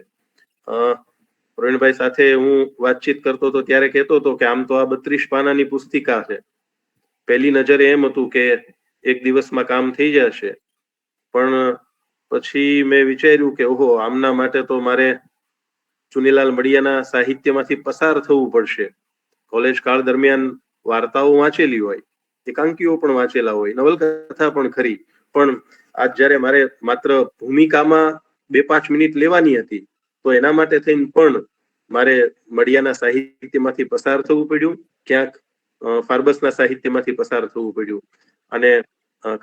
પ્રવીણભાઈ સાથે હું વાતચીત કરતો હતો ત્યારે કહેતો હતો કે આમ તો આ 32 પાનાની પુસ્તિકા છે. પહેલી નજરે એમ હતું કે એક દિવસમાં કામ થઈ જશે, પણ પછી મેં વિચાર્યું કે ઓહો, આમના માટે તો મારે ચુનીલાલ મળિયાના સાહિત્યમાંથી પસાર થવું પડશે. કોલેજ કાળ દરમિયાન વાર્તાઓ વાંચેલી હોય, એકાંકીઓ પણ વાંચેલા હોય, નવલકથા પણ ખરી, પણ આજ જયારે મારે માત્ર ભૂમિકામાં 2-5 મિનિટ લેવાની હતી તો એના માટે થઈને પણ મારે મળિયાના સાહિત્યમાંથી પસાર થવું પડ્યું, ક્યાંક ફાર્બસના સાહિત્યમાંથી પસાર થવું પડ્યું, અને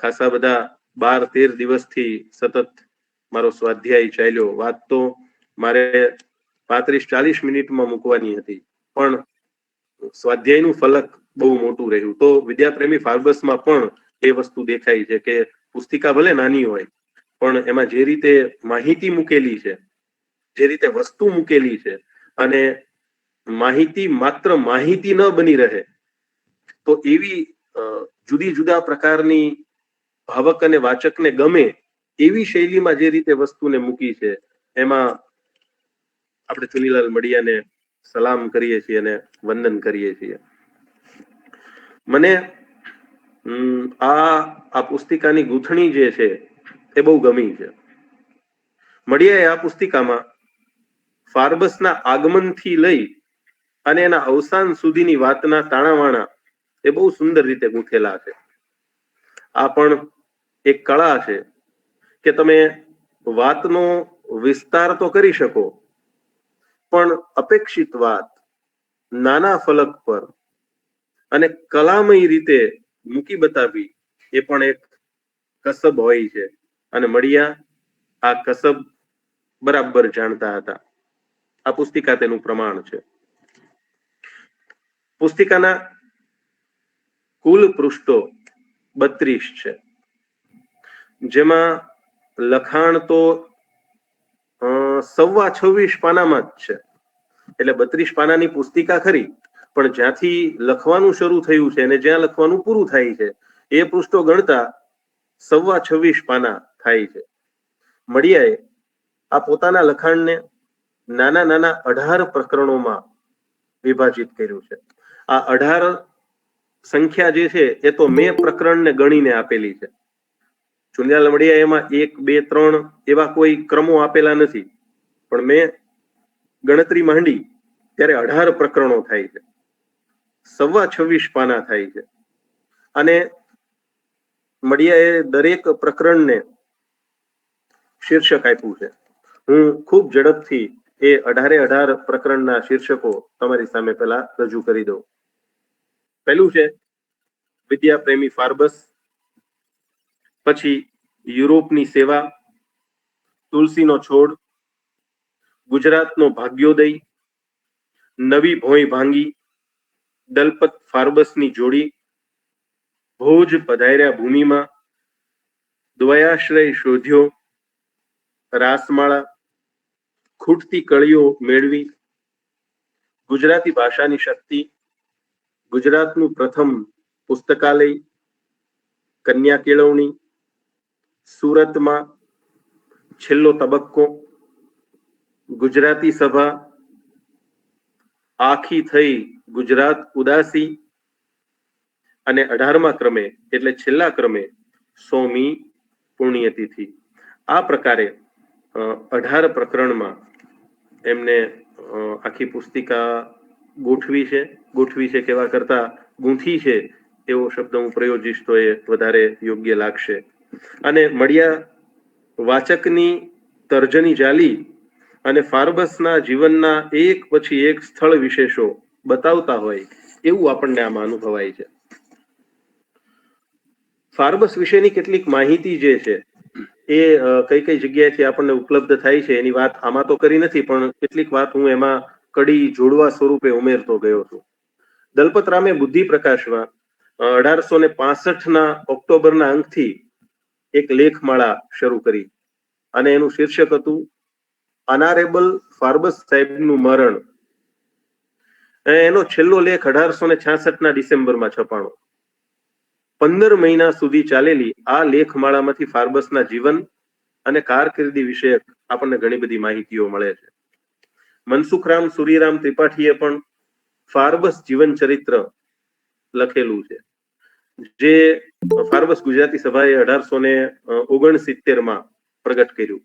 ખાસા બધા 12-13 દિવસથી સતત મારો સ્વાધ્યાય ચાલ્યો. વાત તો મારે 35-40 મિનિટમાં મૂકવાની હતી, પણ સ્વાધ્યાયનું ફલક બહુ મોટું રહ્યું. તો વિદ્યાપ્રેમી ફાર્બસમાં પણ એ વસ્તુ દેખાય છે કે પુસ્તિકા ભલે નાની હોય, પણ એમાં જે રીતે માહિતી મૂકેલી છે, જે રીતે વસ્તુ મૂકેલી છે, અને માહિતી માત્ર માહિતી ન બની રહે તો એવી જુદી જુદા પ્રકારની ભાવક અને વાચકને ગમે એવી શૈલીમાં જે રીતે વસ્તુને મૂકી છે, એમાં આપણે ચુનીલાલ મળિયાને સલામ કરીએ છીએ અને વંદન કરીએ છીએ. મને આ પુસ્તિકાની ગૂંથણી જે છે એ બહુ ગમી છે. મળિયાએ આ પુસ્તિકામાં ફાર્બસના આગમનથી લઈ અને એના અવસાન સુધીની વાતના તાણાવાણા એ બહુ સુંદર રીતે ગૂંથેલા છે. આ પણ એક કળા છે કે તમે વાતનો વિસ્તાર તો કરી શકો, પણ અપેક્ષિત વાત નાના ફલક પર અને કલામય રીતે મૂકી બતાવી એ પણ એક કસબ હોય છે, અને મળિયા આ કસબ બરાબર જાણતા હતા. આ પુસ્તિકા તેનું પ્રમાણ છે. પુસ્તિકાના કુલ પૃષ્ઠો 32 છે, જેમાં લખાણ તો 26 પાનામાં જ છે. એટલે 32 પાનાની પુસ્તિકા ખરી, પણ જ્યાંથી લખવાનું શરૂ થયું છે અને જ્યાં લખવાનું પૂરું થાય છે એ પૃષ્ઠો ગણતા 26 પાના થાય છે. મળિયાએ આ પોતાના લખાણને નાના નાના 18 પ્રકરણોમાં વિભાજિત કર્યું છે. આ 18 સંખ્યા જે છે એ તો મેં પ્રકરણને ગણીને આપેલી છે. ચુનીલાલ મળિયા એમાં 1, 2, 3 એવા કોઈ ક્રમો આપેલા નથી, પણ મેં ગણતરી માંડી ત્યારે 18 પ્રકરણો થાય છે, 26 પાના થાય છે. અને મળિયાએ દરેક પ્રકરણને શીર્ષક આપ્યું છે. હું ખૂબ ઝડપથી એ 18 પ્રકરણના શીર્ષકો તમારી સામે પહેલા રજૂ કરી દઉં. પહેલું છે વિદ્યાપ્રેમી ફાર્બસ, પછી યુરોપની સેવા, તુલસીનો છોડ, ગુજરાતનો ભાગ્યોદય, નવી ભોંય ભાંગી, દલપત ફાર્બસની જોડી, ભોજ પધાર્યા ભૂમિમાં, દ્વયાશ્રય શોધ્યો, રાસમાળા, ખૂટતી કળીઓ મેળવી, ગુજરાતી ભાષાની શક્તિ, ગુજરાતનું પ્રથમ પુસ્તકાલય, કન્યા કેળવણી, સુરતમાં છેલ્લો તબક્કો, ગુજરાતી સભા, આખી થઈ ગુજરાત ઉદાસી અને 18મા ક્રમે એટલે છેલ્લા ક્રમે 100મી પુણ્યતિથિ. આ પ્રકારે 18 પ્રકરણમાં એમને આખી પુસ્તિકા ગોઠવી છે કેવા કરતા ગૂંથી છે એવો શબ્દ હું પ્રયોજીશ તો એ વધારે યોગ્ય લાગશે. અને મળ્યા વાચકની તર્જની ચાલી અને ફાર્બસના જીવનના એક પછી એક સ્થળ વિશેષો બતાવતા હોય એવું આપણને આમાં અનુભવાય છે. ફાર્બસ વિશેની કેટલીક માહિતી જે છે એ કઈ કઈ જગ્યાએથી આપણને ઉપલબ્ધ થાય છે એની વાત આમાં તો કરી નથી, પણ કેટલીક વાત હું એમાં કડી જોડવા સ્વરૂપે ઉમેરતો ગયો છું. દલપતરામે બુદ્ધિ પ્રકાશમાં 1865ના ઓક્ટોબરના અંકથી એક લેખમાળા શરૂ કરી અને એનું શીર્ષક હતું અનારેબલ ફાર્બસ સાહેબનું મરણ. એનો છેલ્લો લેખ 1866ના ડિસેમ્બરમાં છપાણો. 15 મહિના સુધી ચાલેલી આ લેખમાળામાંથી ફાર્બસના જીવન અને કારકિર્દી વિષયક આપણને ઘણી બધી માહિતીઓ મળે છે. મનસુખરામ સુરીરામ ત્રિપાઠીએ પણ ફાર્બસ જીવન ચરિત્ર લખેલું છે, જે ફાર્બસ ગુજરાતી સભાએ 1869માં પ્રગટ કર્યું.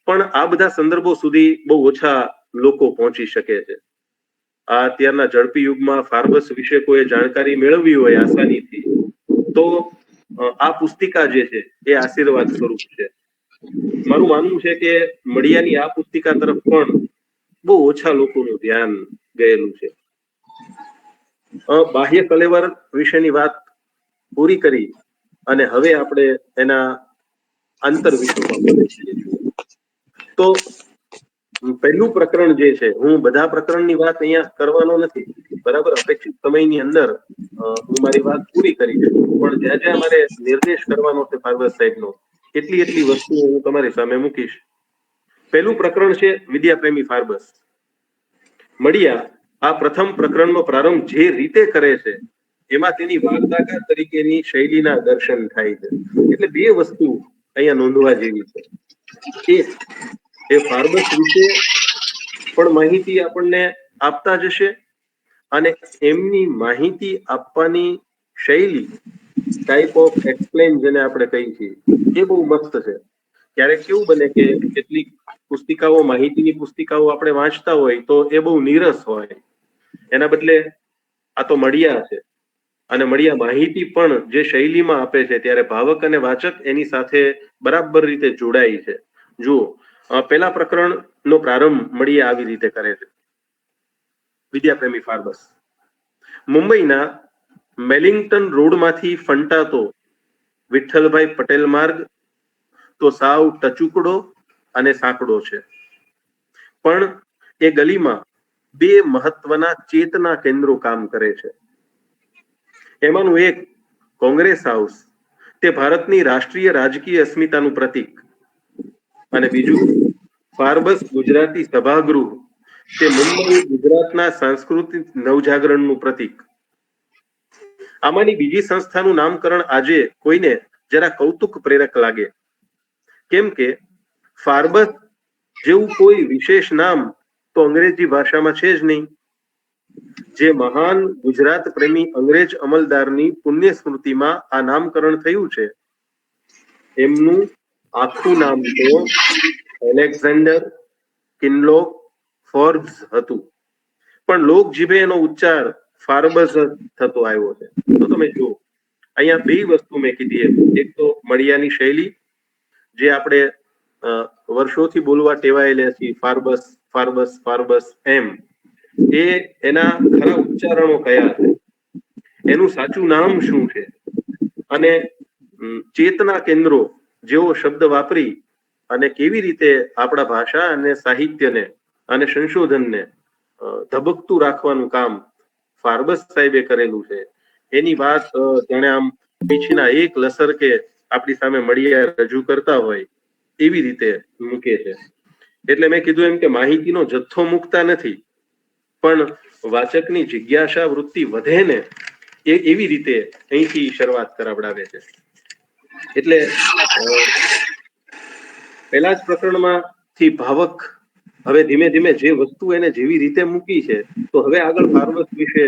પણ આ બધા સંદર્ભો સુધી બહુ ઓછા લોકો પહોંચી શકે છે. આ અત્યારના ઝડપી યુગમાં ફાર્બસ વિશે કોઈ જાણકારી મેળવવી હોય આસાનીથી તો આ પુસ્તિકા જે છે એ આશીર્વાદ સ્વરૂપ છે. મારું માનવું છે કે મળિયાની આ પુસ્તિકા તરફ પણ બહુ ઓછા લોકોનું ધ્યાન ગયેલું છે. બાહ્ય કલેવર વિશેની વાત પૂરી કરી અને હવે આપણે એના આંતર વિષયોમાં પ્રવેશીએ છીએ. તો પહેલું પ્રકરણ જે છે, હું બધા પ્રકરણની વાત અહીંયા કરવાનો નથી, બરાબર, અપેક્ષિત સમયની અંદર હું મારી વાત પૂરી કરીશ, પણ જ્યાં જ્યાં મારે નિર્દેશ કરવાનો છે ફાર્બસ સાહેબનો એટલી વસ્તુઓ હું તમારી સામે મૂકીશ. પહેલું પ્રકરણ છે વિદ્યાપ્રેમી ફાર્બસ. મળિયા આ પ્રથમ પ્રકરણનો પ્રારંભ જે રીતે કરે છે એમાં તેની વાર્તાકાર તરીકેની શૈલીના દર્શન થાય છે. એટલે બે વસ્તુ અહીંયા નોંધવા જેવી છે. એક, એ ફાર્બસ વિશે પણ માહિતી આપણને આપતા જશે અને એમની માહિતી આપવાની શૈલી, ટાઈપ ઓફ એક્સપ્લેન જેને આપણે કહીએ છીએ, એ બહુ મસ્ત છે. ક્યારેક કેવું બને કે કેટલીક પુસ્તિકાઓ, માહિતીની પુસ્તિકાઓ આપણે વાંચતા હોય તો એ બહુ નીરસ હોય. એના બદલે આ તો મળિયા છે અને મળિયા માહિતી પણ જે શૈલીમાં આપે છે ત્યારે ભાવક અને વાચક એની સાથે બરાબર રીતે જોડાય છે. જુઓ, પહેલા પ્રકરણનો પ્રારંભ મળિયા આવી રીતે કરે છે. વિદ્યાપ્રેમી ફાર્બસ. મુંબઈના મેલિંગ્ટન રોડમાંથી ફંટાતો વિઠ્ઠલભાઈ પટેલ માર્ગ તો સાવ ટચુકડો અને સાંકડો છે, પણ એ ગલીમાં બે મહત્વના ચેતના કેન્દ્રો કામ કરે છે. એમાંનું એક કોંગ્રેસ હાઉસ, તે ભારતની રાષ્ટ્રીય રાજકીય અસ્મિતાનું પ્રતીક, અને બીજું ફાર્બસ ગુજરાતી સભાગૃહ, તે મુંબઈ ગુજરાતના સાંસ્કૃતિક નવજાગરણનું પ્રતીક. આમાંની બીજી સંસ્થાનું નામકરણ આજે કોઈને જરા કૌતુક પ્રેરક લાગે, કેમ કે ફાર્બસ જેવું કોઈ વિશેષ નામ તો અંગ્રેજી ભાષામાં છે જ નહીં. જે મહાન ગુજરાત પ્રેમી અંગ્રેજ અમલદારની પુણ્ય સ્મૃતિમાં આ નામકરણ થયું છે, એમનું આખું નામ તો એલેક્ઝાન્ડર કિનલોક ફોર્બ્સ હતું, પણ લોક જીભે એનો ઉચ્ચાર ફાર્બસ થતો આવ્યો છે. તો તમે જુઓ, અહીંયા બે વસ્તુ મેં કીધી. એક તો મળિયાની શૈલી, જે આપણે વર્ષોથી બોલવા ટેવાયેલા છીએ, ફાર્બસ ફાર્બસ ફાર્બસ એમ, એ એના ખરા ઉચ્ચારણો કયા છે, એનું સાચું નામ શું છે, અને ચેતના કેન્દ્રો જેવો શબ્દ વાપરી અને કેવી રીતે આપણા ભાષા અને સાહિત્યને અને સંશોધનને ધબકતું રાખવાનું કામ ફાર્બસ સાહેબે કરેલું છે, એની વાત જાણે આમ પીછીના એક લસર કે આપણી સામે મળિયા રજૂ કરતા હોય એવી રીતે મૂકે છે. એટલે મેં કીધું એમ કે માહિતીનો જથ્થો મૂકતા નથી, પણ વાચકની જિજ્ઞાસા વૃત્તિ વધે ને એવી રીતે અહીંથી શરૂઆત કરાવડાવે છે. એટલે પહેલા જ પ્રકરણમાંથી ભાવક હવે ધીમે ધીમે જે વસ્તુ એને જેવી રીતે મૂકી છે, તો હવે આગળ ફાર્બસ વિશે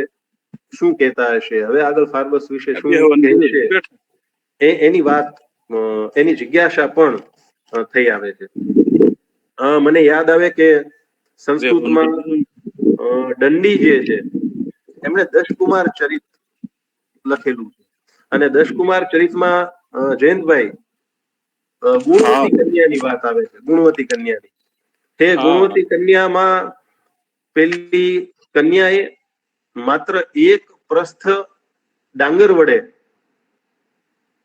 શું કહેતા હશે, હવે આગળ ફાર્બસ વિશે શું કહેશે, એની વાત, એની જિજ્ઞાસા પણ થઈ આવે છે. મને યાદ આવે કે સંસ્કૃતમાં દંડી જે છે એમણે દશકુમાર ચરિત લખેલું છે, અને દશકુમાર ચરિતમાં જયંતભાઈ ગુણવતી કન્યાની વાત આવે છે. ગુણવતી કન્યાની, તે ગુણવતી કન્યામાં પેલી કન્યાએ માત્ર એક પ્રસ્થ ડાંગર વડે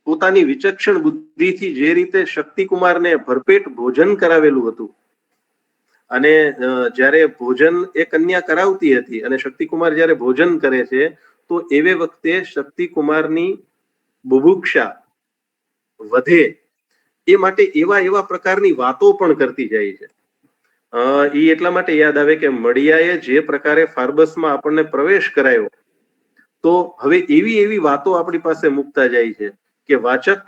પોતાની વિચક્ષણ બુદ્ધિથી જે રીતે શક્તિકુમારને ભરપેટ ભોજન કરાવેલું હતું, અને જ્યારે ભોજન એ કન્યા કરાવતી હતી અને શક્તિકુમાર જ્યારે ભોજન કરે છે, તો એવે વખતે શક્તિકુમારની બુભુક્ષા વધે એ માટે એવા એવા પ્રકારની વાતો પણ કરતી જાય છે. એ એટલા માટે યાદ આવે કે મળિયાએ જે પ્રકારે ફાર્બસમાં આપણને પ્રવેશ કરાયો, તો હવે એવી એવી વાતો આપણી પાસે મૂકતા જાય છે કે વાચક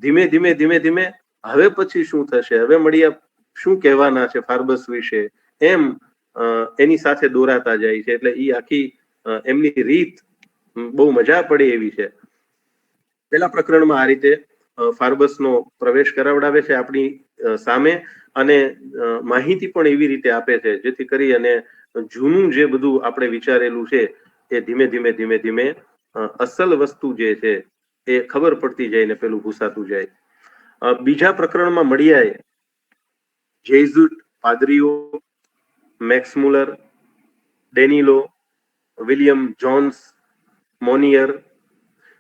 ધીમે ધીમે ધીમે ધીમે હવે પછી શું થશે, હવે મળિયા શું કહેવાના છે ફાર્બસ વિશે, એમ એની સાથે દોરાતા જાય છે. એટલે એ આખી એમની રીત બહુ મજા પડે એવી છે. પેલા પ્રકરણમાં આ રીતે ફાર્બસનો પ્રવેશ કરાવડાવે છે આપણી સામે, અને માહિતી પણ એવી રીતે આપે છે જેથી કરી અને જૂનું જે બધું આપણે વિચારેલું છે એ ધીમે ધીમે ધીમે ધીમે અસલ વસ્તુ જે છે એ ખબર પડતી જાય ને પેલું ભૂસાતું જાય. બીજા પ્રકરણમાં મળિયાએ જેઝુટ પાદરીઓ, મેક્સ મુલર, ડેનિલો, William Jones, Monier,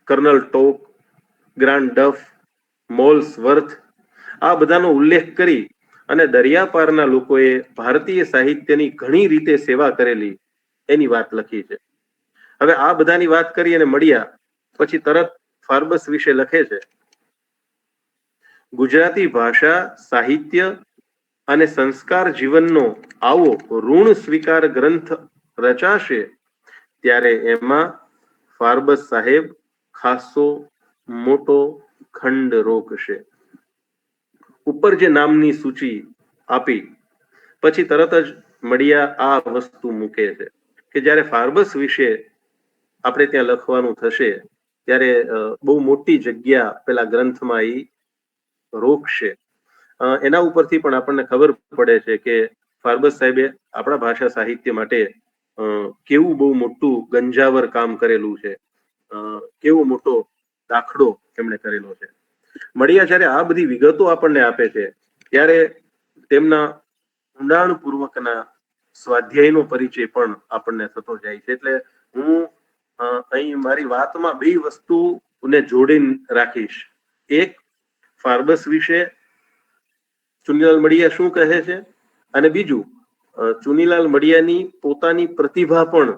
Colonel Tod, Grant Duff, Molesworth, આ બધાનો ઉલ્લેખ કરી અને દરિયાપારના લોકોએ ભારતીય સાહિત્યની ઘણી રીતે સેવા કરેલી એની વાત લખી છે. હવે આ બધાની વાત કરી અને મળ્યા પછી તરત ફાર્બસ વિશે લખે છે, ગુજરાતી ભાષા, સાહિત્ય અને સંસ્કાર જીવનનો આવો ઋણ સ્વીકાર ગ્રંથ રચાશે ત્યારે એમાં ફાર્બસ સાહેબ ખાસો મોટો ખંડ રોકશે. ઉપર જે નામની સૂચિ આપી પછી તરત જ મળિયા આ વસ્તુ મૂકે છે કે જ્યારે ફાર્બસ વિશે આપણે ત્યાં લખવાનું થશે ત્યારે બહુ મોટી જગ્યા પેલા ગ્રંથમાં એ રોકશે. એના ઉપરથી પણ આપણને ખબર પડે છે કે ફાર્બસ સાહેબે આપણા ભાષા સાહિત્ય માટે કેવું બહુ મોટું ગંજાવર કામ કરેલું છે, કેવો મોટો દાખલો એમણે કરેલો છે. મળિયા જ્યારે આ બધી વિગતો આપણને આપે છે ત્યારે તેમના ઊંડાણપૂર્વકના સ્વાધ્યાયનો પરિચય પણ આપણને થતો જાય છે. એટલે હું અહીં મારી વાતમાં બે વસ્તુને જોડીને રાખીશ. એક, ફાર્બસ વિશે ચુનીલાલ મડિયા શું કહે છે, અને બીજું ચુનીલાલ મડિયાની પોતાની પ્રતિભા પણ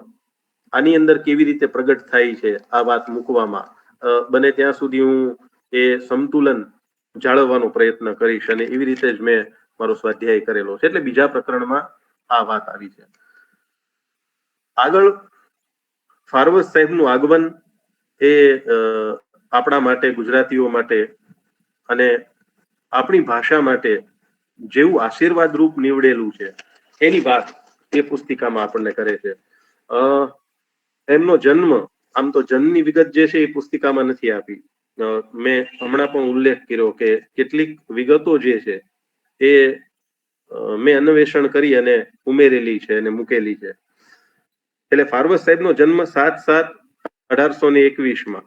આની અંદર કેવી રીતે પ્રગટ થાય છે આ વાત મૂકવામાં. બને ત્યાં સુધી હું એ સંતુલન જાળવવાનો પ્રયત્ન કરીશ, અને એવી રીતે જ મેં મારો સ્વાધ્યાય કરેલો છે. એટલે બીજા પ્રકરણમાં આ વાત આવી છે. આગળ ફાર્બસ સાહેબનું આગમન એ આપણા માટે, ગુજરાતીઓ માટે અને આપણી ભાષા માટે જેવું આશીર્વાદ રૂપ નીવડેલું છે એની વાત એ પુસ્તિકામાં આપણને કરે છે. એમનો જન્મ, આમ તો જન્મની વિગત જે છે એ પુસ્તિકામાં નથી આપી. મેં હમણાં પણ ઉલ્લેખ કર્યો કે કેટલીક વિગતો જે છે એ મેં અન્વેષણ કરી અને ઉમેરેલી છે અને મૂકેલી છે. એટલે ફાર્બસ સાહેબનો જન્મ 7/7/1821,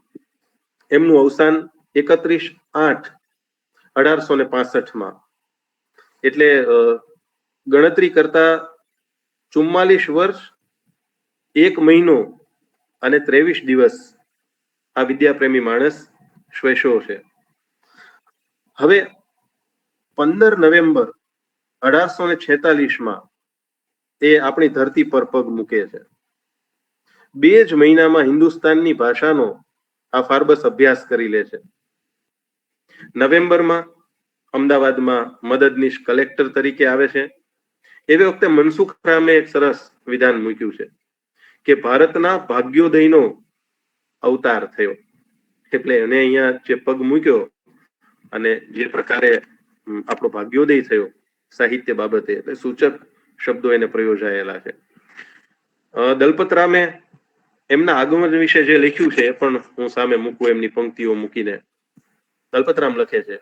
એમનું અવસાન 31/8/1865. એટલે ગણતરી કરતા 44 વર્ષ 1 મહિનો અને 23 દિવસ આ વિદ્યાપ્રેમી માણસ શ્વેશો છે. હવે 15 નવેમ્બર 1846 એ આપણી ધરતી પર પગ મૂકે છે. 2 જ મહિનામાં હિન્દુસ્તાનની ભાષાનો આ ફાર્બસ અભ્યાસ કરી લે છે. નવેમ્બરમાં અમદાવાદમાં મદદનીશ કલેક્ટર તરીકે આવે છે. એવી વખતે મનસુખ રામે એક સરસ વિધાન મૂક્યું છે કે ભારતના ભાગ્યોદયનો અવતાર થયો. એટલે એને અહીંયા જે પગ મૂક્યો અને જે પ્રકારે આપણો ભાગ્યોદય થયો સાહિત્ય બાબતે, એટલે સૂચક શબ્દો એને પ્રયોજાયેલા છે. દલપતરામે એમના આગમન વિશે જે લખ્યું છે એ પણ હું સામે મૂકું એમની પંક્તિઓ મૂકીને. દલપતરામ લખે છે,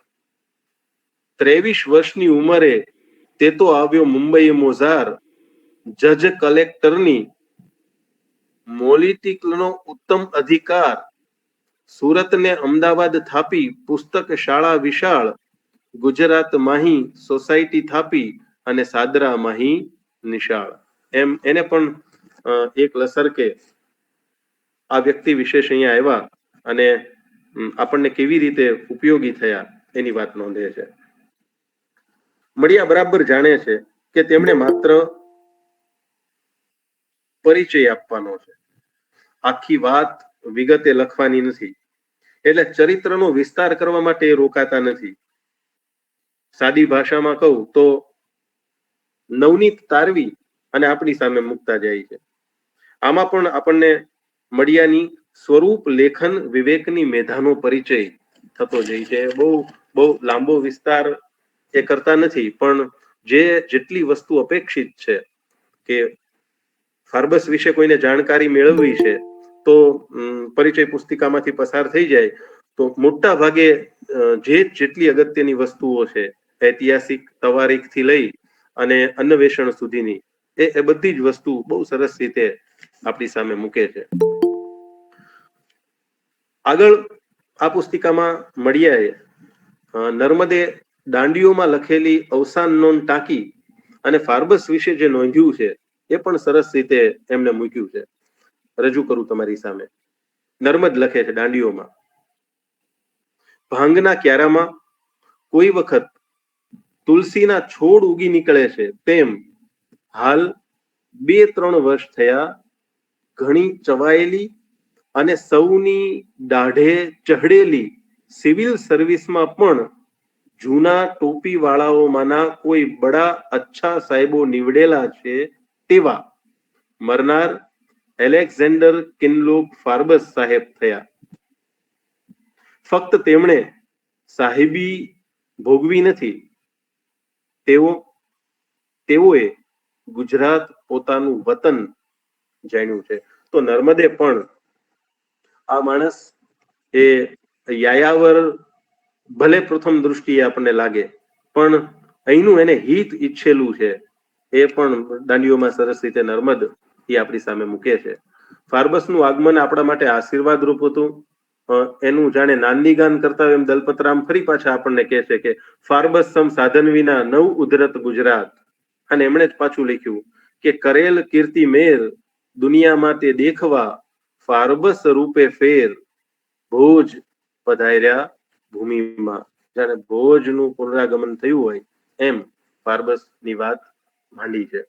23 વર્ષની ઉંમરે તે તો આવ્યો મુંબઈ મોઝાર, જજ કલેક્ટરની મોલિટિકનો ઉત્તમ અધિકાર, સુરતને અમદાવાદ થાપી પુસ્તક શાળા વિશાળ, ગુજરાત માહી સોસાયટી થાપી અને સાદરા માહી નિશાળ. એમ એને પણ એક લસર કે આ વ્યક્તિ વિશેષ અહીંયા આવ્યા અને આપણને કેવી રીતે ઉપયોગી થયા એની વાત નોંધે છે. મળિયા બરાબર જાણે છે કે તેમણે માત્ર પરિચય આપવાનો છે, આખી વાત વિગતે લખવાની નથી. એટલે ચરિત્રનો વિસ્તાર કરવા માટે એ રોકાતા નથી. સાદી ભાષામાં કહું તો નવનીત તારવી અને આપણી સામે મૂકતા જાય છે. આમાં પણ આપણને મળિયાની સ્વરૂપ લેખન વિવેકની મેધાનો પરિચય થતો જાય છે. બહુ લાંબો વિસ્તાર એ કરતા નથી, પણ જેટલી વસ્તુ અપેક્ષિત છે કે ફાર્બસ વિશે કોઈને જાણકારી મેળવવી છે તો પરિચય પુસ્તિકામાંથી પસાર થઈ જાય તો મોટા ભાગે જેટલી અગત્યની વસ્તુઓ છે, ઐતિહાસિક તવારીખ થી લઈ અને અન્વેષણ સુધીની, એ બધી જ વસ્તુ બહુ સરસ રીતે આપણી સામે મૂકે છે. આગળ આ પુસ્તિકામાં મળિયાએ નર્મદે દાંડીઓમાં લખેલી અવસાન નોંધ ટાંકી અને ફાર્બસ વિશે જે નોંધ્યું છે એ પણ સરસ રીતે એમને મૂક્યું છે. રજૂ કરું તમારી સામે. નર્મદ લખે છે દાંડીઓમાં, ભાંગના ક્યારામાં કોઈ વખત તુલસીના છોડ ઉગી નીકળે છે તેમ હાલ 2-3 વર્ષ થયા ઘણી ચવાયેલી અને સૌની દાઢે ચઢેલી સિવિલ સર્વિસમાં પણ જૂના ટોપી વાળાઓમાંના કોઈ બડા અચ્છા સાહેબો નીવડેલા છે તેવા મરનાર એલેક્ઝેન્ડર કિનલોક ફાર્બસ સાહેબ થયા. ફક્ત તેમણે સાહેબી ભોગવી નથી, તેઓએ ગુજરાત પોતાનું વતન જાણ્યું છે. તો નર્મદે પણ આ માણસ એ યાયાવર ભલે પ્રથમ દૃષ્ટિએ આપણને લાગે, પણ અહીંનું એને હિત ઈચ્છેલું છે એ પણ દાંડીઓમાં સરસ રીતે નર્મદ એ આપણી સામે મૂકે છે. ફાર્બસનું આગમન આપણા માટે આશીર્વાદ રૂપ હતું. એનું જાણે નાંદી ગાન કરતા હોય એમ દલપતરામ ફરી પાછા આપણને કહે છે કે ફાર્બસ સમ સાધન વિના નવ ઉધરત ગુજરાત. અને એમણે જ પાછું લખ્યું કે કરેલ કીર્તિ મેર દુનિયામાં તે દેખવા, ફાર્બસ રૂપે ફેર ભોજ પધાર્યા ભૂમિમાં. જાણે ભોજનું પુનરાગમન થયું હોય એમ ફાર્બસ ની વાત માંડી છે.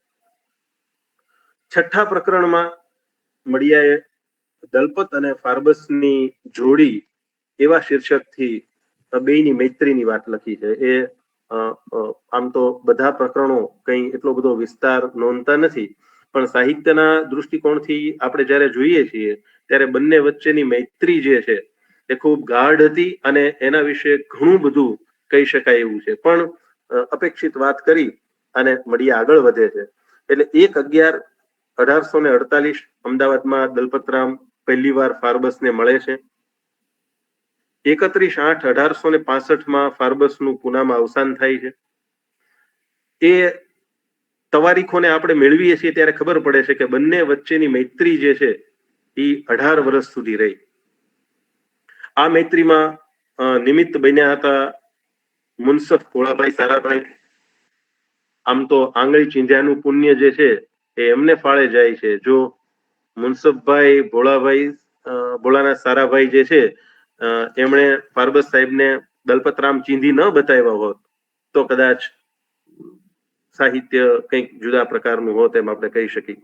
6ઠ્ઠા પ્રકરણમાં મળિયાએ દલપત અને ફાર્બસની જોડી એવા શીર્ષકથી બેયની મૈત્રીની વાત લખી છે. એ આમ તો બધા પ્રકરણો કંઈ એટલો બધો વિસ્તાર નોંધતા નથી, પણ સાહિત્યના દૃષ્ટિકોણથી આપણે જ્યારે જોઈએ છીએ ત્યારે બંને વચ્ચેની મૈત્રી જે છે એ ખૂબ ગાઢ હતી અને એના વિશે ઘણું બધું કહી શકાય એવું છે. પણ અપેક્ષિત વાત કરી અને મળિયા આગળ વધે છે. એટલે 1/11/1848 અમદાવાદમાં દલપતરામ પહેલી વાર ફાર્બસને મળે છે. 31/8/1865 ફાર્બસનું પૂનામાં અવસાન થાય છે. એ તવારીખોને આપણે મેળવીએ છીએ ત્યારે ખબર પડે છે કે બંને વચ્ચેની મૈત્રી જે છે એ 18 વર્ષ સુધી રહી. આ મૈત્રીમાં નિમિત્ત બન્યા હતા મુનસફ ભોળાભાઈ સારાભાઈ. આમ તો આંગળી ચીંધ્યાનું પુણ્ય જે છે એ એમને ફાળે જાય છે. જો મુનસફભાઈ ભોળાના સારાભાઈ જે છે એમણે ફાર્બસ સાહેબને દલપતરામ ચીંધી ન બતાવ્યા હોત તો કદાચ સાહિત્ય કંઈક જુદા પ્રકારનું હોત એમ આપણે કહી શકીએ.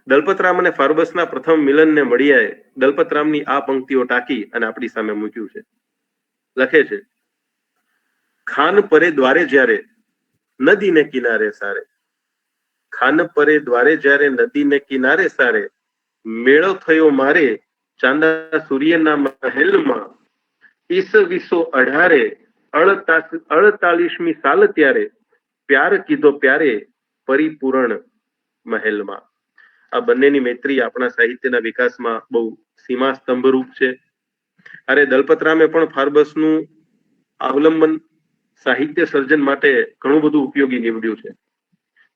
દલપતરામ અને ફાર્બસના પ્રથમ મિલનને મળિયાએ દલપતરામની આ પંક્તિઓ ટાંકી અને આપણી સામે મૂક્યું છે. લખે છે, ખાન પરે દ્વારે જ્યારે નદીને કિનારે સારે, ખાન પરે દ્વારે જ્યારે નદીને કિનારે સારે, મેળો થયો મારે ચાંદા સૂર્યના મહેલમાં, ઈસવીસો 18 48મી સાલ ત્યારે પ્યાર કીધો પ્યારે પરિપૂર્ણ મહેલમાં. આ બંનેની મૈત્રી આપણા સાહિત્યના વિકાસમાં બહુ સીમા સ્તંભરૂપ છે. અરે દલપતરામે પણ ફાર્બસનું અવલંબન સાહિત્ય સર્જન માટે ઘણું બધું ઉપયોગી નીવડ્યું છે.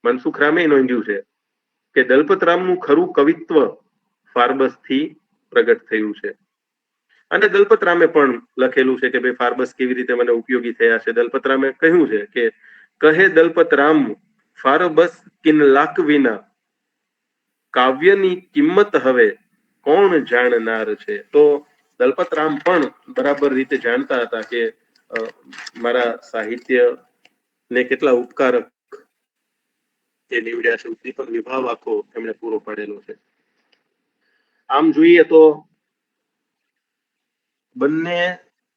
મનસુખરામે નોંધ્યું છે કે દલપતરામનું ખરું કવિત્વ ફાર્બસથી પ્રગટ થયું છે. અને દલપતરામે પણ લખેલું છે કે ભાઈ ફાર્બસ કેવી રીતે મને ઉપયોગી થયા છે. દલપતરામે કહ્યું છે કે કહે દલપતરામ ફાર્બસ કિન લાક વિના કાવ્યની કિંમત હવે કોણ જાણનાર છે. તો દલપતરામ પણ બરાબર રીતે જાણતા હતા કે મારા સાહિત્ય ને કેટલા ઉપકારક એ નીવડ્યા છે. ઉદ્દીપક વિભાવ આખો એમણે પૂરો પાડેલો છે. આમ જોઈએ તો બંને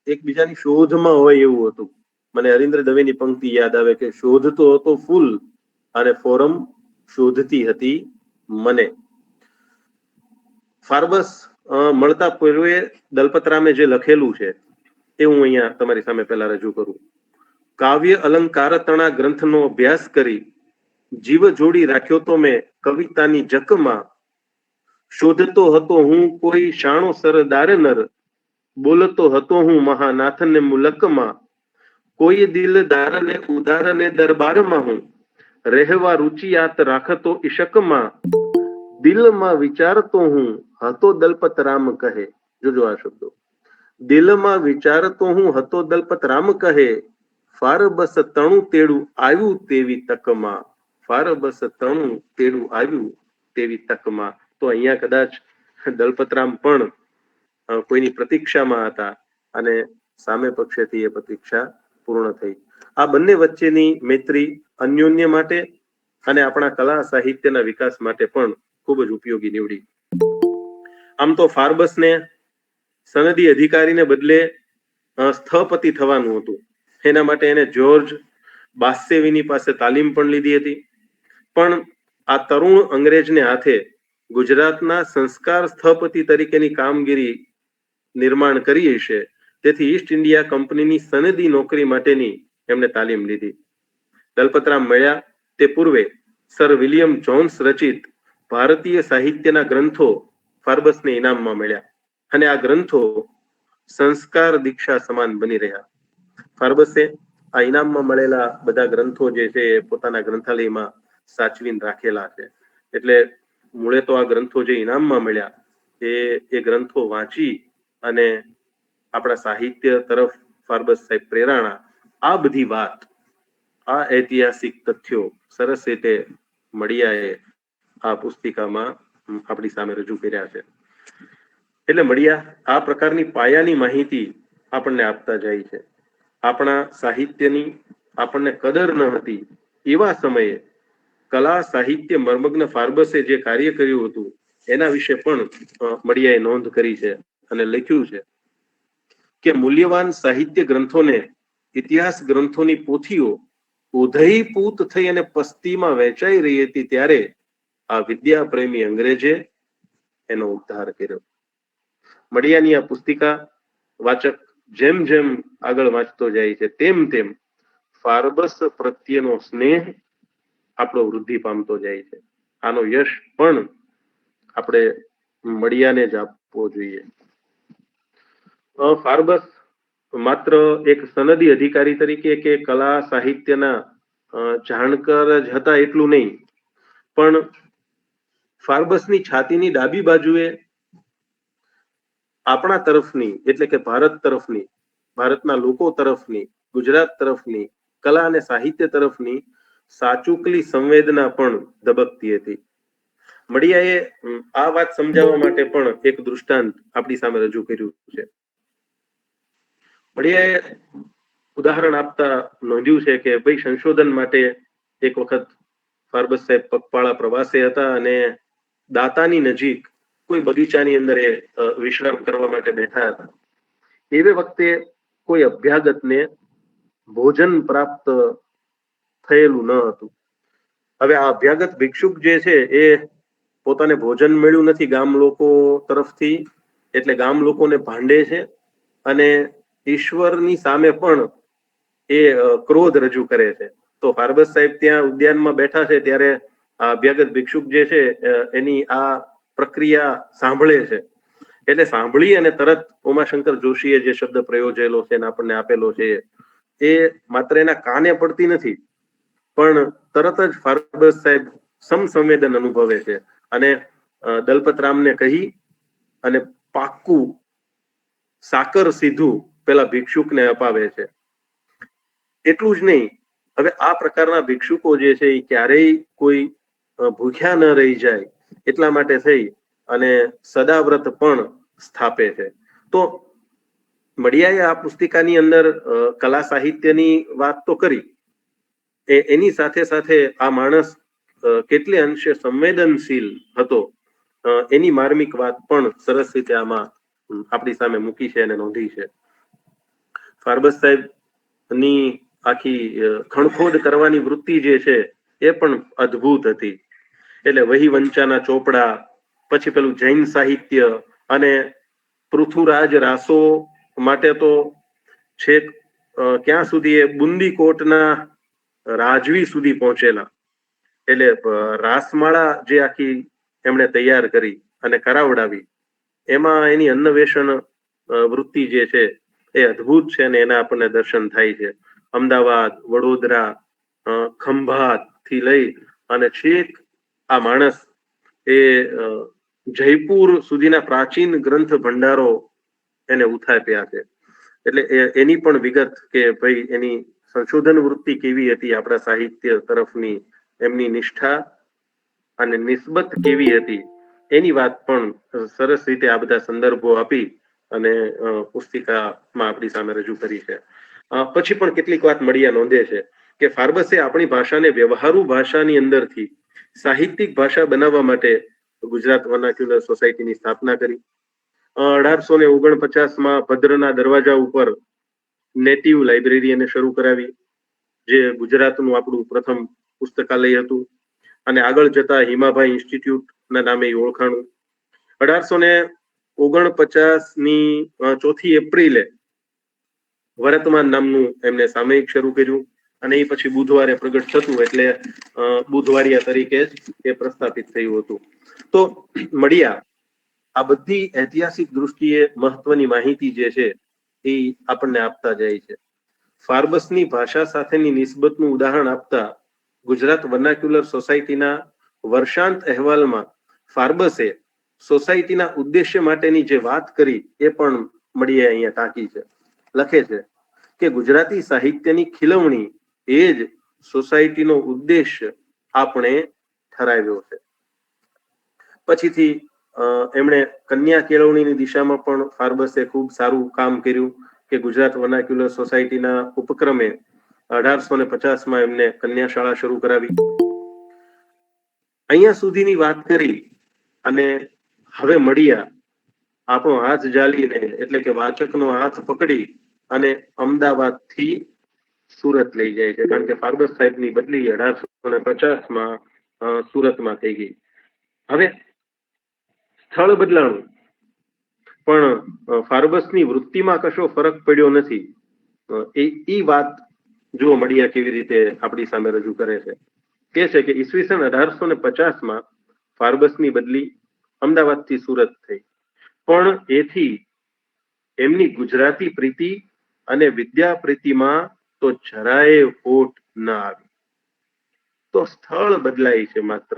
એકબીજાની શોધમાં હોય એવું હતું. મને હરીન્દ્ર દવેની પંક્તિ યાદ આવે કે શોધતો હતો ફૂલ અને ફોરમ શોધતી હતી મને. ફાર્બસ મળતા પૂર્વે દલપતરામે જે લખેલું છે તે હું અહીંયા તમારી સામે પહેલા રજૂ કરું. કાવ્ય અલંકાર તણા ગ્રંથનો અભ્યાસ કરી જીવ જોડી રાખ્યો તો મેં કવિતાની જકમાં. શોધતો હતો હું કોઈ શાણો સરદાર નર, બોલતો હતો હું મહાનાથને મુલકમાં. કોઈ દિલદારને ઉદારને દરબારમાં હું, રહેવા રૂચિયાત રાખતો ઈશકમાં. દિલમાં વિચારતો હું હતો દલપતરામ કહે. જોજો આ શબ્દો. દિલમાં વિચારતો હું હતો દલપતરામ કહે, ફાર્બસ તણું તેડું આવ્યું તેવી તકમાં. ફાર્બસ તણું તેડું આવ્યું તેવી તકમાં. તો અહીંયા કદાચ દલપતરામ પણ કોઈની પ્રતીક્ષામાં હતા અને સામે પક્ષેથી એ પ્રતીક્ષા પૂર્ણ થઈ. આ બંને વચ્ચેની મૈત્રી અન્યોન્ય માટે અને આપણા કલા સાહિત્યના વિકાસ માટે પણ ખૂબ જ ઉપયોગી નીવડી. આમ તો ફાર્બસને સનદી અધિકારીને બદલે સ્થપતિ થવાનું હતું. એના માટે એને જ્યોર્જ બાસ્સેવીની પાસે તાલીમ પણ લીધી હતી. પણ આ તરુણ અંગ્રેજને હાથે ગુજરાતના સંસ્કાર સ્થપતિ તરીકેની કામગીરી નિર્માણ કરી હશે. તેથી ઈસ્ટ ઇન્ડિયા કંપનીની સનદી નોકરી માટેની એમણે તાલીમ લીધી. દલપતરામ મળ્યા તે પૂર્વે સર વિલિયમ જોન્સ રચિત ભારતીય સાહિત્યના ગ્રંથો ફાર્બસને ઇનામમાં મળ્યા અને આ ગ્રંથો સંસ્કાર દીક્ષા સમાન બની રહ્યા. ફાર્બસે આ ઇનામમાં મળેલા બધા ગ્રંથો જે છે એ પોતાના ગ્રંથાલયમાં સાચવીને રાખેલા છે. એટલે મૂળે તો આ ગ્રંથો જે ઇનામમાં મળ્યા એ ગ્રંથો વાંચી અને આપણા સાહિત્ય તરફ ફાર્બસ સાહેબ પ્રેરણા. આ બધી વાત, આ ઐતિહાસિક તથ્યો સરસ રીતે મળિયાએ આ પુસ્તિકામાં આપણી સામે રજૂ કર્યા છે. એટલે મળિયા આ પ્રકારની પાયાની માહિતી આપણને આપતા જાય છે. આપણા સાહિત્યની આપણને કદર ન હતી એવા સમયે કલા સાહિત્ય મર્મગ્ન ફાર્બસે જે કાર્ય કર્યું હતું એના વિશે પણ મળિયાએ નોંધ કરી છે અને લખ્યું છે કે મૂલ્યવાન સાહિત્ય ગ્રંથોને ઇતિહાસ ગ્રંથોની પોથીઓ ઉધઈપૂત થઈ અને પસ્તીમાં વહેંચાઈ રહી હતી ત્યારે આ વિદ્યા પ્રેમી અંગ્રેજે એનો ઉદ્ધાર કર્યો. મળિયાની આ પુસ્તિકા વાચક જેમ જેમ આગળ વાંચતો જાય છે તેમ તેમ ફાર્બસ પ્રત્યેનો સ્નેહ આપણો વૃદ્ધિ પામતો જાય છે. આનો યશ પણ આપણે મળિયાને જ આપવો જોઈએ. ફાર્બસ માત્ર એક સનદી અધિકારી તરીકે કે કલા સાહિત્યના જાણકાર જ હતા એટલું નહીં, પણ ફાર્બસની છાતીની ડાબી બાજુએ આપણા તરફની એટલે કે ભારત તરફની, ભારતના લોકો તરફની, ગુજરાત તરફની કલા અને સાહિત્ય તરફની સાચુકલી સંવેદના પણ ધબકતી હતી. મળિયાએ આ વાત સમજાવવા માટે પણ એક દૃષ્ટાંત આપણી સામે રજૂ કર્યું છે. મળિયાએ ઉદાહરણ આપતા નોંધ્યું છે કે ભાઈ સંશોધન માટે એક વખત ફાર્બસ સાહેબ પગપાળા પ્રવાસે હતા અને દાતાની નજીક કોઈ બગીચાની અંદર એ વિશ્રામ કરવા માટે બેઠા હતા. એવે વખતે કોઈ અભ્યાગતને ભોજન પ્રાપ્ત થયેલું ન હતું. હવે આ અભ્યાગત ભિક્ષુક જે છે એ પોતાને ભોજન મળ્યું નથી ગામ લોકો તરફથી, એટલે ગામ લોકોને ભાંડે છે અને ઈશ્વરની સામે પણ એ ક્રોધ રજૂ કરે છે. તો ફાર્બસ સાહેબ ત્યાં ઉદ્યાનમાં બેઠા છે ત્યારે આ અભ્યાગત ભિક્ષુક જે છે એની આ પ્રક્રિયા સાંભળે છે. એટલે સાંભળી અને તરત ઉમાશંકર જોશીએ જે શબ્દ પ્રયોજેલો છે અને આપણને આપેલો છે એ માત્ર એના કાને પડતી નથી, પણ તરત જ ફાર્બસ સાહેબ સમસંવેદન અનુભવે છે અને દલપતરામને કહી અને પાક્કું સાકર સીધું પેલા ભિક્ષુકને અપાવે છે. એટલું જ નહીં, હવે આ પ્રકારના ભિક્ષુકો જે છે એ ક્યારેય કોઈ ભૂખ્યા ન રહી જાય એટલા માટે થઈ અને સદાવ્રત પણ સ્થાપે છે. તો મળિયાએ આ પુસ્તિકાની અંદર કલા સાહિત્યની વાત તો કરી, એની સાથે સાથે આ માણસ કેટલે અંશે સંવેદનશીલ હતો એની માર્મિક વાત પણ સરસ રીતે આમાં આપણી સામે મૂકી છે અને નોંધી છે. ફાર્બસ સાહેબ ની આખી ખણખોદ કરવાની વૃત્તિ જે છે એ પણ અદ્ભુત હતી. એટલે વહી વંચાના ચોપડા, પછી પેલું જૈન સાહિત્ય અને પૃથુરાજ રાસો માટે તો છેક ક્યાં સુધી એ બુંદી કોટના રાજવી સુધી પહોંચેલા. એટલે રાસમાળા જે આખી એમણે તૈયાર કરી અને કરાવડાવી, એમાં એની અન્નવેષણ વૃત્તિ જે છે એ અદ્ભુત છે અને એના આપણને દર્શન થાય છે. અમદાવાદ, વડોદરા, ખંભાત થી લઈ અને છેક આ માણસ એ જયપુર સુધીના પ્રાચીન ગ્રંથ ભંડારો એને ઉથાપ્યા છે. એટલે એની પણ વિગત કે ભાઈ એની સંશોધન વૃત્તિ કેવી હતી આપણા સાહિત્ય તરફની, એમની નિષ્ઠા અને નિસ્બત કેવી હતી એની વાત પણ સરસ રીતે આ બધા સંદર્ભો આપી અને પુસ્તિકામાં આપણી સામે રજૂ કરી છે. પછી પણ કેટલીક વાત મળિયા નોંધે છે કે ફાર્બસે આપણી ભાષાને વ્યવહારુ ભાષાની અંદરથી સાહિત્યિક ભાષા બનાવવા માટે ગુજરાત વર્નાક્યુલર સોસાયટીની સ્થાપના કરી. 1849માં ભદ્રના દરવાજા ઉપર નેટિવ લાઇબ્રેરી એને શરૂ કરાવી, જે ગુજરાતનું આપણું પ્રથમ પુસ્તકાલય હતું અને આગળ જતા હિમાભાઈ ઇન્સ્ટિટ્યૂટ ના નામે ઓળખાણું. 1849ની 4 એપ્રિલે વર્તમાન નામનું એમને સામયિક શરૂ કર્યું અને એ પછી બુધવારે પ્રગટ થતું એટલે બુધવારિયા તરીકે જ એ પ્રસ્થાપિત થયું હતું. તો મળિયા આ બધી ઐતિહાસિક દૃષ્ટિએ મહત્વની માહિતી જે છે એ આપણને આપતા જાય છે. ફાર્બસની ભાષા સાથેની નિસ્બતનું ઉદાહરણ આપતા ગુજરાત વર્નાક્યુલર સોસાયટીના વર્ષાંત અહેવાલમાં ફાર્બસે સોસાયટીના ઉદ્દેશ્ય માટેની જે વાત કરી એ પણ મળીએ અહીંયા ટાંકી છે. લખે છે કે ગુજરાતી સાહિત્યની ખીલવણી એ જ સોસાયટીનો ઉદ્દેશ્ય આપણે ઠરાવ્યો છે. પછીથી એમણે કન્યા કેળવણીની દિશામાં પણ ફાર્બસે ખૂબ સારું કામ કર્યું કે ગુજરાત વર્નાક્યુલર સોસાયટીના ઉપક્રમે 1850માં એમને કન્યા શાળા શરૂ કરાવી. અહીંયા સુધીની વાત કરી અને હવે મળિયા આપણો હાથ ઝાલીને એટલે કે વાચકનો હાથ પકડી અને અમદાવાદ થી સુરત લઈ જાય છે, કારણ કે ફાર્બસ સાહેબની બદલી 1850માં સુરતમાં થઈ ગઈ. હવે સ્થળ બદલાણું પણ ફાર્બસની વૃત્તિમાં કશો ફરક પડ્યો નથી. એ વાત જો મળિયા કેવી રીતે આપણી સામે રજૂ કરે છે. કે છે કે ઈસવીસન 1850માં ફાર્બસની બદલી અમદાવાદથી સુરત થઈ, પણ એથી એમની ગુજરાતી પ્રીતિ અને વિદ્યા પ્રીતિમાં તો જરાય ખોટ ન આવી. તો સ્થળ બદલાય છે માત્ર,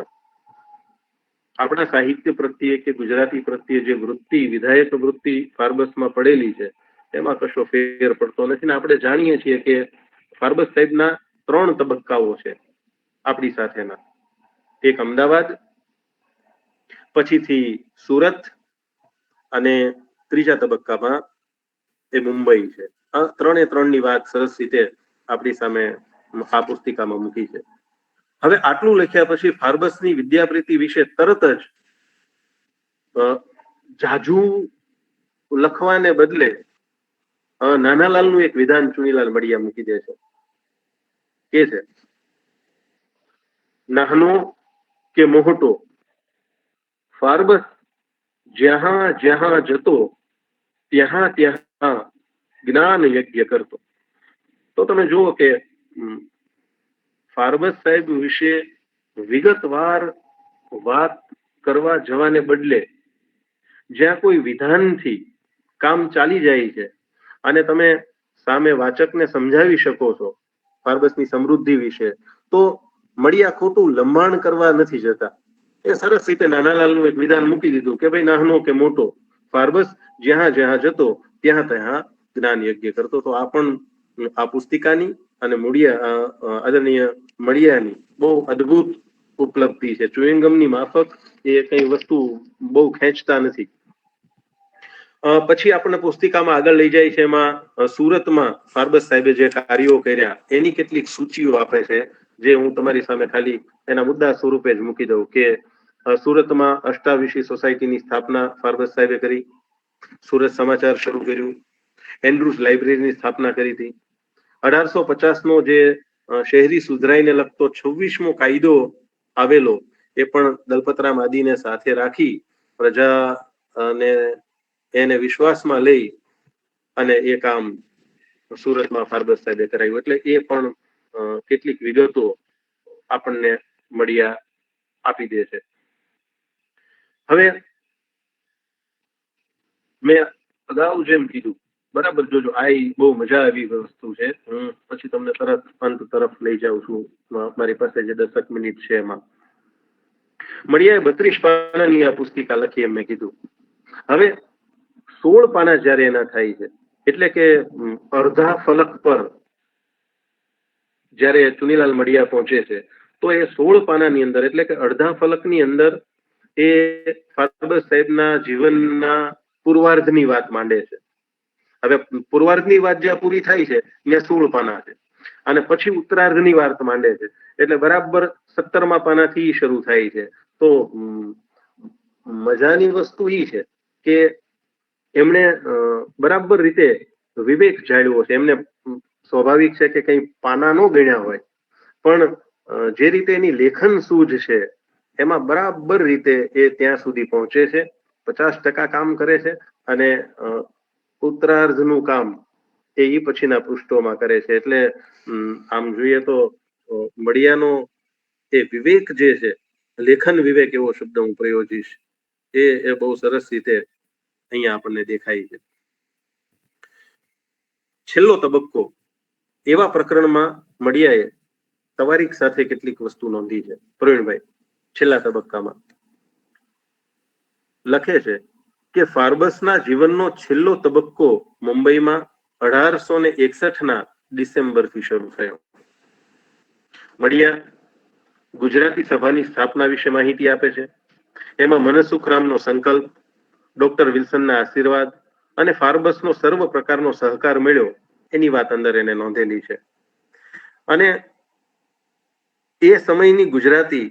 આપણા સાહિત્ય પ્રત્યે કે ગુજરાતી પ્રત્યે જે વૃત્તિ વિધાયક વૃત્તિ ફાર્બસમાં પડેલી છે એમાં કશો ફેર પડતો નથી. ને આપણે જાણીએ છીએ કે ફાર્બસ સાહેબના 3 તબક્કાઓ છે આપણી સાથેના. એક અમદાવાદ, પછીથી સુરત અને ત્રીજા તબક્કામાં એ મુંબઈ છે. આ 3ની વાત સરસ રીતે આપણી સામે આ પુસ્તિકામાં મૂકી છે. હવે આટલું લખ્યા પછી ફાર્બસની વિદ્યાપ્રીતિ વિશે તરત જ જાજુ લખવાને બદલે નાનાલાલનું એક વિધાન ચુનીલાલ મળિયા મૂકી દે છે. કે છે નાનો કે મોટો ફાર્બસ જ્યાં જ્યાં જતો ત્યાં ત્યાં જ્ઞાન યજ્ઞ કરતો. તો તમે જુઓ કે ફાર્બસ સાહેબ વિશે વિગતવાર વાત કરવા જવાને બદલે જ્યાં કોઈ વિધાનથી કામ ચાલી જાય છે અને તમે સામે વાચકને સમજાવી શકો છો ફાર્બસની સમૃદ્ધિ વિશે, તો મળિયા ખોટું લંબાણ કરવા નથી જતા. એ સરસ રીતે નાનાલાલનું એક વિધાન મૂકી દીધું કે ભાઈ નાનો કે મોટો ફાર્બસ જ્યાં જ્યાં જતો ત્યાં ત્યાં જ્ઞાન યજ્ઞ કરતો. તો આ પણ આ પુસ્તિકાની અને આદરણીય મળિયાની બહુ અદ્ભુત ઉપલબ્ધિ છે. ચ્યુઇંગમની માફક એ કઈ વસ્તુ બહુ ખેંચતા નથી. પછી આપણને પુસ્તિકામાં આગળ લઈ જાય છે. એમાં સુરતમાં ફાર્બસ સાહેબે જે કાર્યો કર્યા એની કેટલીક સૂચિઓ આપે છે, જે હું તમારી સામે ખાલી એના મુદ્દા સ્વરૂપે જ મૂકી દઉં કે સુરતમાં અષ્ટાવિશી સોસાયટીની સ્થાપના ફાર્બસ સાહેબે કરી, સુરત સમાચાર શરૂ કર્યું, એન્ડ્રુસ લાઇબ્રેરીની સ્થાપના કરી હતી, 1850 નો જે શહેરી સુધરાઈને લગતો 26મો કાયદો આવેલો એ પણ દલપતરામ આદિને સાથે રાખી પ્રજાને એને વિશ્વાસમાં લઈ અને એ કામ સુરતમાં ફાર્બસ સાહેબે કરાવ્યું. એટલે એ પણ કેટલીક વિગતો આપણને મળિયા આપી દે છે. હવે મેં અગાઉ જેમ કીધું બરાબર, જોજો આ બહુ મજા આવી વસ્તુ છે. હું પછી તમને તરત અંત તરફ લઈ જાઉં છું. મારી પાસે જે 10 મિનિટ છે એમાં મળિયાએ 32 પાનાની આ પુસ્તિકા લખી એમ મેં કીધું. હવે 16 પાના જયારે એના થાય છે, એટલે કે અડધા ફલક પર જયારે ચુનીલાલ મળિયા પહોંચે છે, તો એ 16 પાનાની અંદર એટલે કે અડધા ફલકની અંદર એ ફાર્બસ સાહેબના જીવનના પૂર્વાર્ધની વાત માંડે છે. હવે પૂર્વાર્ધની વાત જ્યાં પૂરી થાય છે ત્યાં 16 પાના છે અને પછી ઉત્તરાર્ધની વાત માંડે છે, એટલે બરાબર 17મા પાનાથી શરૂ થાય છે. તો મજાની વસ્તુ એ છે કે એમણે બરાબર રીતે વિવેક જાળવ્યો છે. એમને સ્વાભાવિક છે કે કઈ પાના ન ગણ્યા હોય, પણ જે રીતે એની લેખન સૂઝ છે એમાં બરાબર રીતે એ ત્યાં સુધી પહોંચે છે, 50% કામ કરે છે અને ઉત્તરાર્ધનું કામ એ પછીના પૃષ્ઠોમાં કરે છે. એટલે આમ જોઈએ તો મળિયાનો એ વિવેક જે છે, લેખન વિવેક એવો શબ્દ હું પ્રયોજીશ, એ બહુ સરસ રીતે અહીંયા આપણને દેખાય છે. છેલ્લો તબક્કો એવા પ્રકરણમાં મળિયાએ તવારીખ સાથે કેટલીક વસ્તુ નોંધી છે. પ્રવીણભાઈ છેલ્લા તબક્કામાં લખે છે કે ફાર્બસના જીવનનો છેલ્લો તબક્કો મુંબઈમાં 1861ના ડિસેમ્બરથી શરૂ થયો. મળિયા ગુજરાતી સભાની સ્થાપના વિશે માહિતી આપે છે. એમાં મનસુખરામનો સંકલ્પ, ડોક્ટર વિલ્સનના આશીર્વાદ અને ફાર્બસનો સર્વ પ્રકારનો સહકાર મળ્યો એની વાત અંદર એને નોંધેલી છે. અને એ સમયની ગુજરાતી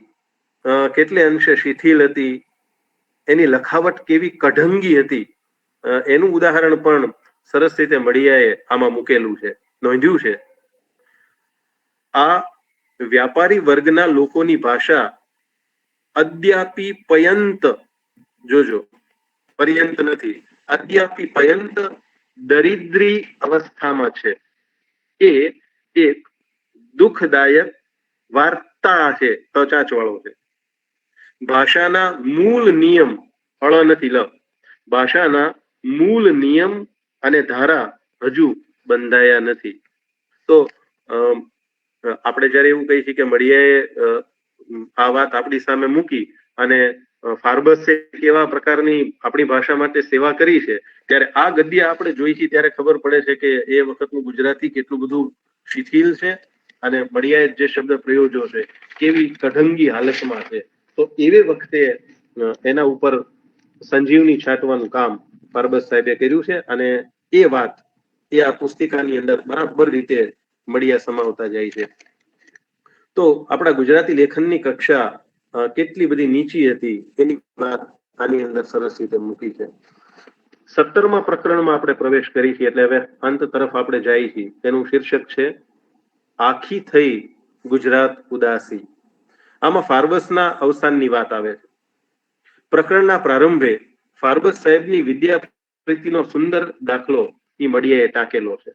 કેટલે અંશે શિથિલ હતી, એની લખાવટ કેવી કઢંગી હતી, એનું ઉદાહરણ પણ સરસ રીતે મળિયાએ આમાં મૂકેલું છે, નોંધ્યું છે. આ વ્યાપારી વર્ગના લોકોની ભાષા અદ્યાપી પયંત, જોજો પર્યંત નથી, અદ્યાપી પયંત દરિદ્રી અવસ્થામાં છે. એ એક દુઃખદાયક વાર્તા છે, ટચાચ વાળો છે. ભાષાના મૂળ નિયમ, હળ નથી લ, ભાષાના મૂળ નિયમ અને ધારા હજુ બંધાયા નથી. તો આપણે જયારે એવું કહીએ છીએ કે મળિયાએ આ વાત આપણી સામે મૂકી અને ફાર્બસે કેવા પ્રકારની આપણી ભાષા માટે સેવા કરી છે, ત્યારે આ ગદ્ય આપણે જોઈ છીએ ત્યારે ખબર પડે છે કે એ વખતનું ગુજરાતી કેટલું બધું શિથિલ છે અને મળિયાએ જે શબ્દ પ્રયોજો છે કેવી કઢંગી હાલતમાં છે. તો એવી વખતે એના ઉપર સંજીવની છાંટવાનું કામ ફાર્બસ સાહેબે કર્યું છે અને એ વાત એ આ પુસ્તિકાની અંદર બરાબર રીતે મળિયા સમાવતા જાય છે. તો આપણા ગુજરાતી લેખનની કક્ષા કેટલી બધી નીચી હતી એની વાત આની અંદર સરસ રીતે મૂકી છે. 17મા પ્રકરણમાં આપણે પ્રવેશ કરી છીએ, એટલે હવે અંત તરફ આપણે જઈએ છીએ. તેનું શીર્ષક છે આખી થઈ ગુજરાત ઉદાસી. આમાં ફાર્બસના અવસાનની વાત આવે છે. પ્રકરણના પ્રારંભે ફાર્બસ સાહેબની વિદ્યા પ્રીતિનો સુંદર દાખલો એ મળિયાએ ટાંકેલો છે.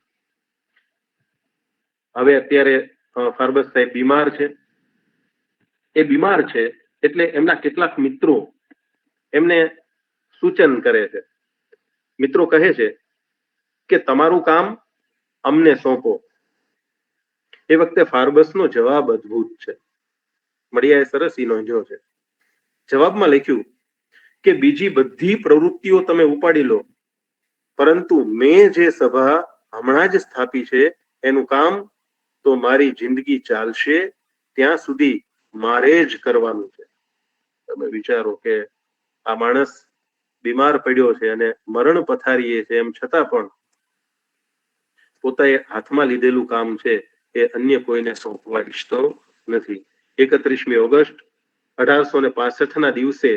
હવે અત્યારે ફાર્બસ સાહેબ બીમાર છે. એ બીમાર છે એટલે એમના કેટલાક મિત્રો એમને સૂચન કરે છે. મિત્રો કહે છે કે તમારું કામ અમને સોંપો. એ વખતે ફાર્બસનો જવાબ અદ્ભુત છે. મળિયાએ સરસ ઈ નોંધ્યો છે. જવાબમાં લખ્યું કે બીજી બધી પ્રવૃત્તિઓ તમે ઉપાડી લો, પરંતુ મેં જે સભા હમણાં જ સ્થાપી છે એનું કામ તો મારી જિંદગી ચાલશે ત્યાં સુધી મારે જ કરવાનું છે. તમે વિચારો કે આ માણસ બીમાર પડ્યો છે અને મરણ પથારીએ છે, એમ છતાં પણ પોતાએ હાથમાં લીધેલું કામ છે એ અન્ય કોઈને સોંપવા ઈચ્છતો નથી. 31મી ઓગસ્ટ 1865 ના દિવસે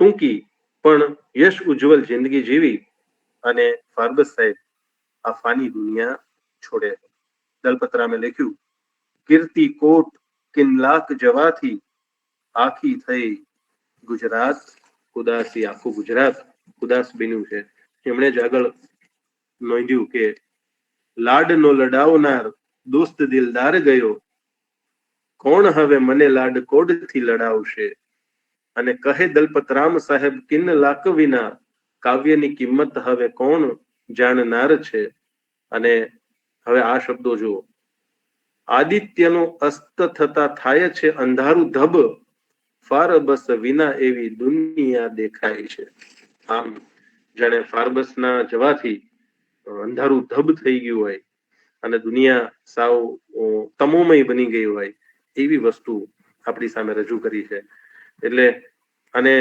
ટૂંકી પણ યશ ઉજ્જવલ જિંદગી જીવી અને ફાર્બસ સાહેબ આ ફાની દુનિયા છોડે. દલપતરામે લખ્યું, કીર્તિ કોટ કિનલાક જવાથી આખી થઈ ગુજરાત ઉદાસી. આખું ગુજરાત ઉદાસ બન્યું છે. એમણે જ આગળ નોંધ્યું કે લાડનો લડાવનાર દોસ્ત દિલદાર ગયો, કોણ હવે મને લાડ કોડથી લડાવશે. અને કહે દલપતરામ સાહેબ કિન લાક વિના કાવ્યની કિંમત હવે કોણ જાણનાર છે. અને હવે આ શબ્દો જુઓ, આદિત્યનો અસ્ત થતા થાય છે અંધારું ધબ, ફારબસ વિના એવી દુનિયા દેખાય છે. આમ જાણે ફાર્બસના જવાથી અંધારું ધબ થઈ ગયું હોય અને દુનિયા સાવ તમોમય બની ગઈ હોય એવી વસ્તુ આપણી સામે રજૂ કરી છે. એટલે અને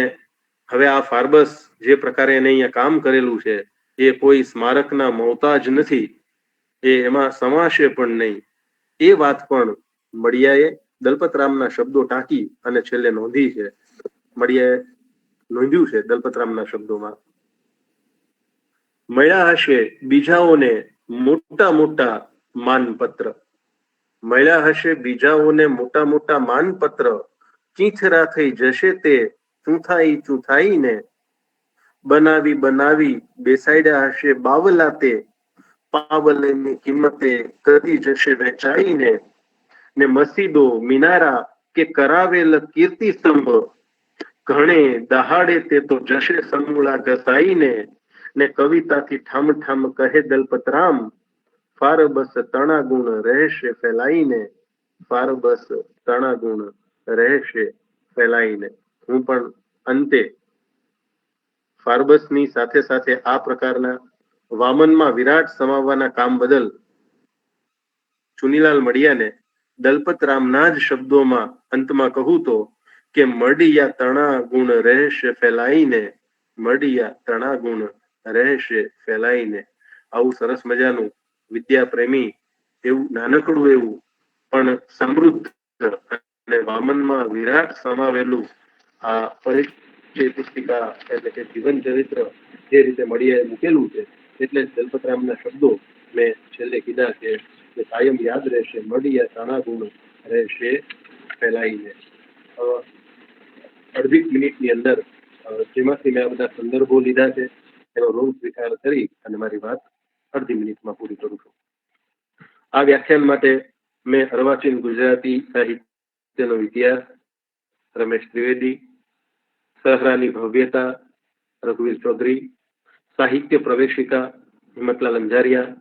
હવે આ ફાર્બસ જે પ્રકારે એને અહીંયા કામ કરેલું છે એ કોઈ સ્મારકના મોહતાજ નથી, એ એમાં સમાશે પણ નહીં. એ વાત પણ મળિયાએ દલપતરામના શબ્દો ટાંકી અને છેલ્લે નોંધી છે. મળિયાએ નોંધ્યું છે દલપતરામના શબ્દોમાં, મળ્યા હશે બીજાઓને મોટા મોટા માનપત્ર, મળ્યા હશે બીજાઓને મોટા મોટા માનપત્ર, ચીંથરા થઈ જશે તે ચૂંથાઈ ચૂંથાઈને, બનાવી બનાવી બેસાડ્યા હશે બાવલા તે, પાવલની કિંમતે કરી જશે વેચાઈને, ને મસીદો મિનારા કે કરાવેલ કીર્તિ સ્તંભ, ઘણે દહાડે તે તો જશે સમૂળા ઘસાઈને, ને કવિતાથી ઠામ ઠામ કહે દલપતરામ, ફારબસ તણા ગુણ રહેશે ફેલાઈને, ફારબસ તણા ગુણ રહેશે ફેલાઈને. હું પણ અંતે ફાર્બસની સાથે સાથે આ પ્રકારના વામનમાં વિરાટ સમાવવાના કામ બદલ ચુનીલાલ મળિયાને દલપતરામના જ શબ્દોમાં અંતમાં કહું તો કે મળિયા તણા ગુણ રહેશે ફેલાઈને, મળિયા તણા ગુણ રહેશે ફેલાઈને. આવું સરસ મજાનું વિદ્યા પ્રેમી એવું નાનકડું એવું પણ સમૃદ્ધ અને વામનમાં વિરાટ સમાવેલું આ પરિચય પુસ્તિકા એટલે કે જીવન ચરિત્ર જે રીતે મળિયાએ મૂકેલું છે, એટલે દલપતરામના શબ્દો મેં છેલ્લે કીધા કે કાયમ યાદ રહેશે, મળિયા તણા ગુણ રહેશે ફેલાઈને. અડધી મિનિટની અંદર જેમાંથી મેં આ બધા સંદર્ભો લીધા છે એનો ઋણ સ્વીકાર કરી અને મારી વાત અડધી મિનિટમાં પૂરી કરું છું. આ વ્યાખ્યાન માટે મેં અર્વાચીન ગુજરાતી સાહિત્યનો ઇતિહાસ રમેશ ત્રિવેદી, સહરાની ભવ્યતા રઘુવીર ચૌધરી, સાહિત્ય પ્રવેશિકા હિંમતલાલ અંજારિયા,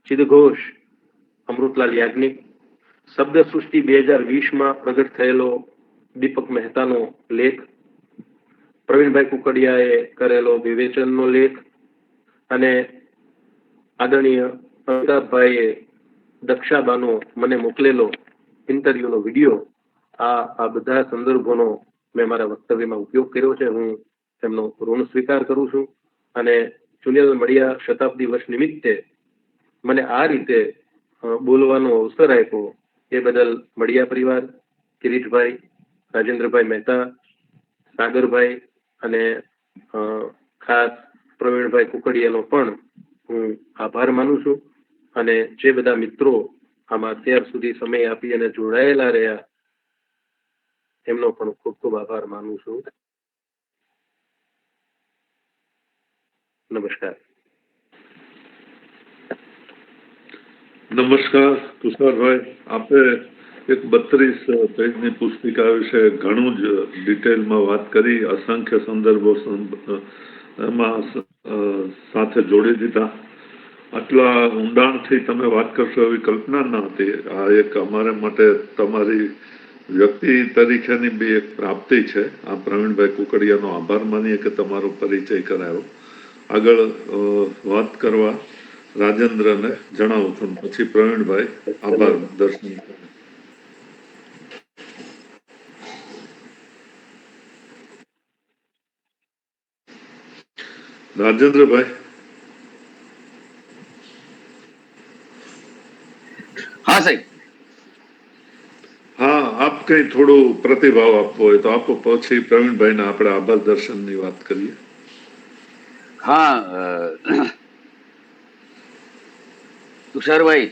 ચિદઘોષ અમૃતલાલ યાજ્ઞિક, શબ્દ સૃષ્ટિ 2020માં પ્રગટ થયેલો દીપક મહેતાનો લેખ, પ્રવીણભાઈ કુકડિયાએ કરેલો વિવેચનનો લેખ અને આદરણીય અમિતાભભાઈએ દક્ષાબાનો મને મોકલેલો ઇન્ટરવ્યુનો વિડીયો, આ બધા સંદર્ભોનો મેં મારા વક્તવ્યમાં ઉપયોગ કર્યો છે. હું તેમનો ઋણ સ્વીકાર કરું છું અને ચુનિલાલ મળિયા શતાબ્દી વર્ષ નિમિત્તે મને આ રીતે બોલવાનો અવસર આપ્યો એ બદલ મળિયા પરિવાર, કિરીટભાઈ, રાજેન્દ્રભાઈ મહેતા, સાગરભાઈ અને ખાસ પ્રવીણભાઈ કુકડિયાનો પણ હું આભાર માનું છું. અને જે બધા મિત્રો આમાં અત્યાર સુધી સમય આપી અને જોડાયેલા રહ્યા એમનો પણ ખૂબ ખૂબ આભાર માનું છું. નમસ્કાર. નમસ્કાર તુષારભાઈ, આપે એક 32 પેજની પુસ્તિકા વિશે ઘણું જ ડિટેલમાં વાત કરી, અસંખ્ય સંદર્ભો એમાં સાથે જોડી દીધા. આટલા ઊંડાણથી તમે વાત કરશો એવી કલ્પના ન હતી. આ એક અમારા માટે તમારી વ્યક્તિ તરીકેની બી એક પ્રાપ્તિ છે. આ પ્રવીણભાઈ કુકડિયાનો આભાર માનીએ કે તમારો પરિચય કરાયો. આગળ વાત કરવા રાજેન્દ્રને જણાવું છું, પછી પ્રવીણભાઈ આભાર દર્શન. રાજેન્દ્રભાઈ. હા સાહેબ. હા, આપ કઈ થોડું પ્રતિભાવ આપવો હોય તો આપો, પછી પ્રવીણભાઈને આપણે આભાર દર્શનની વાત કરીએ. હા તુષારભાઈ,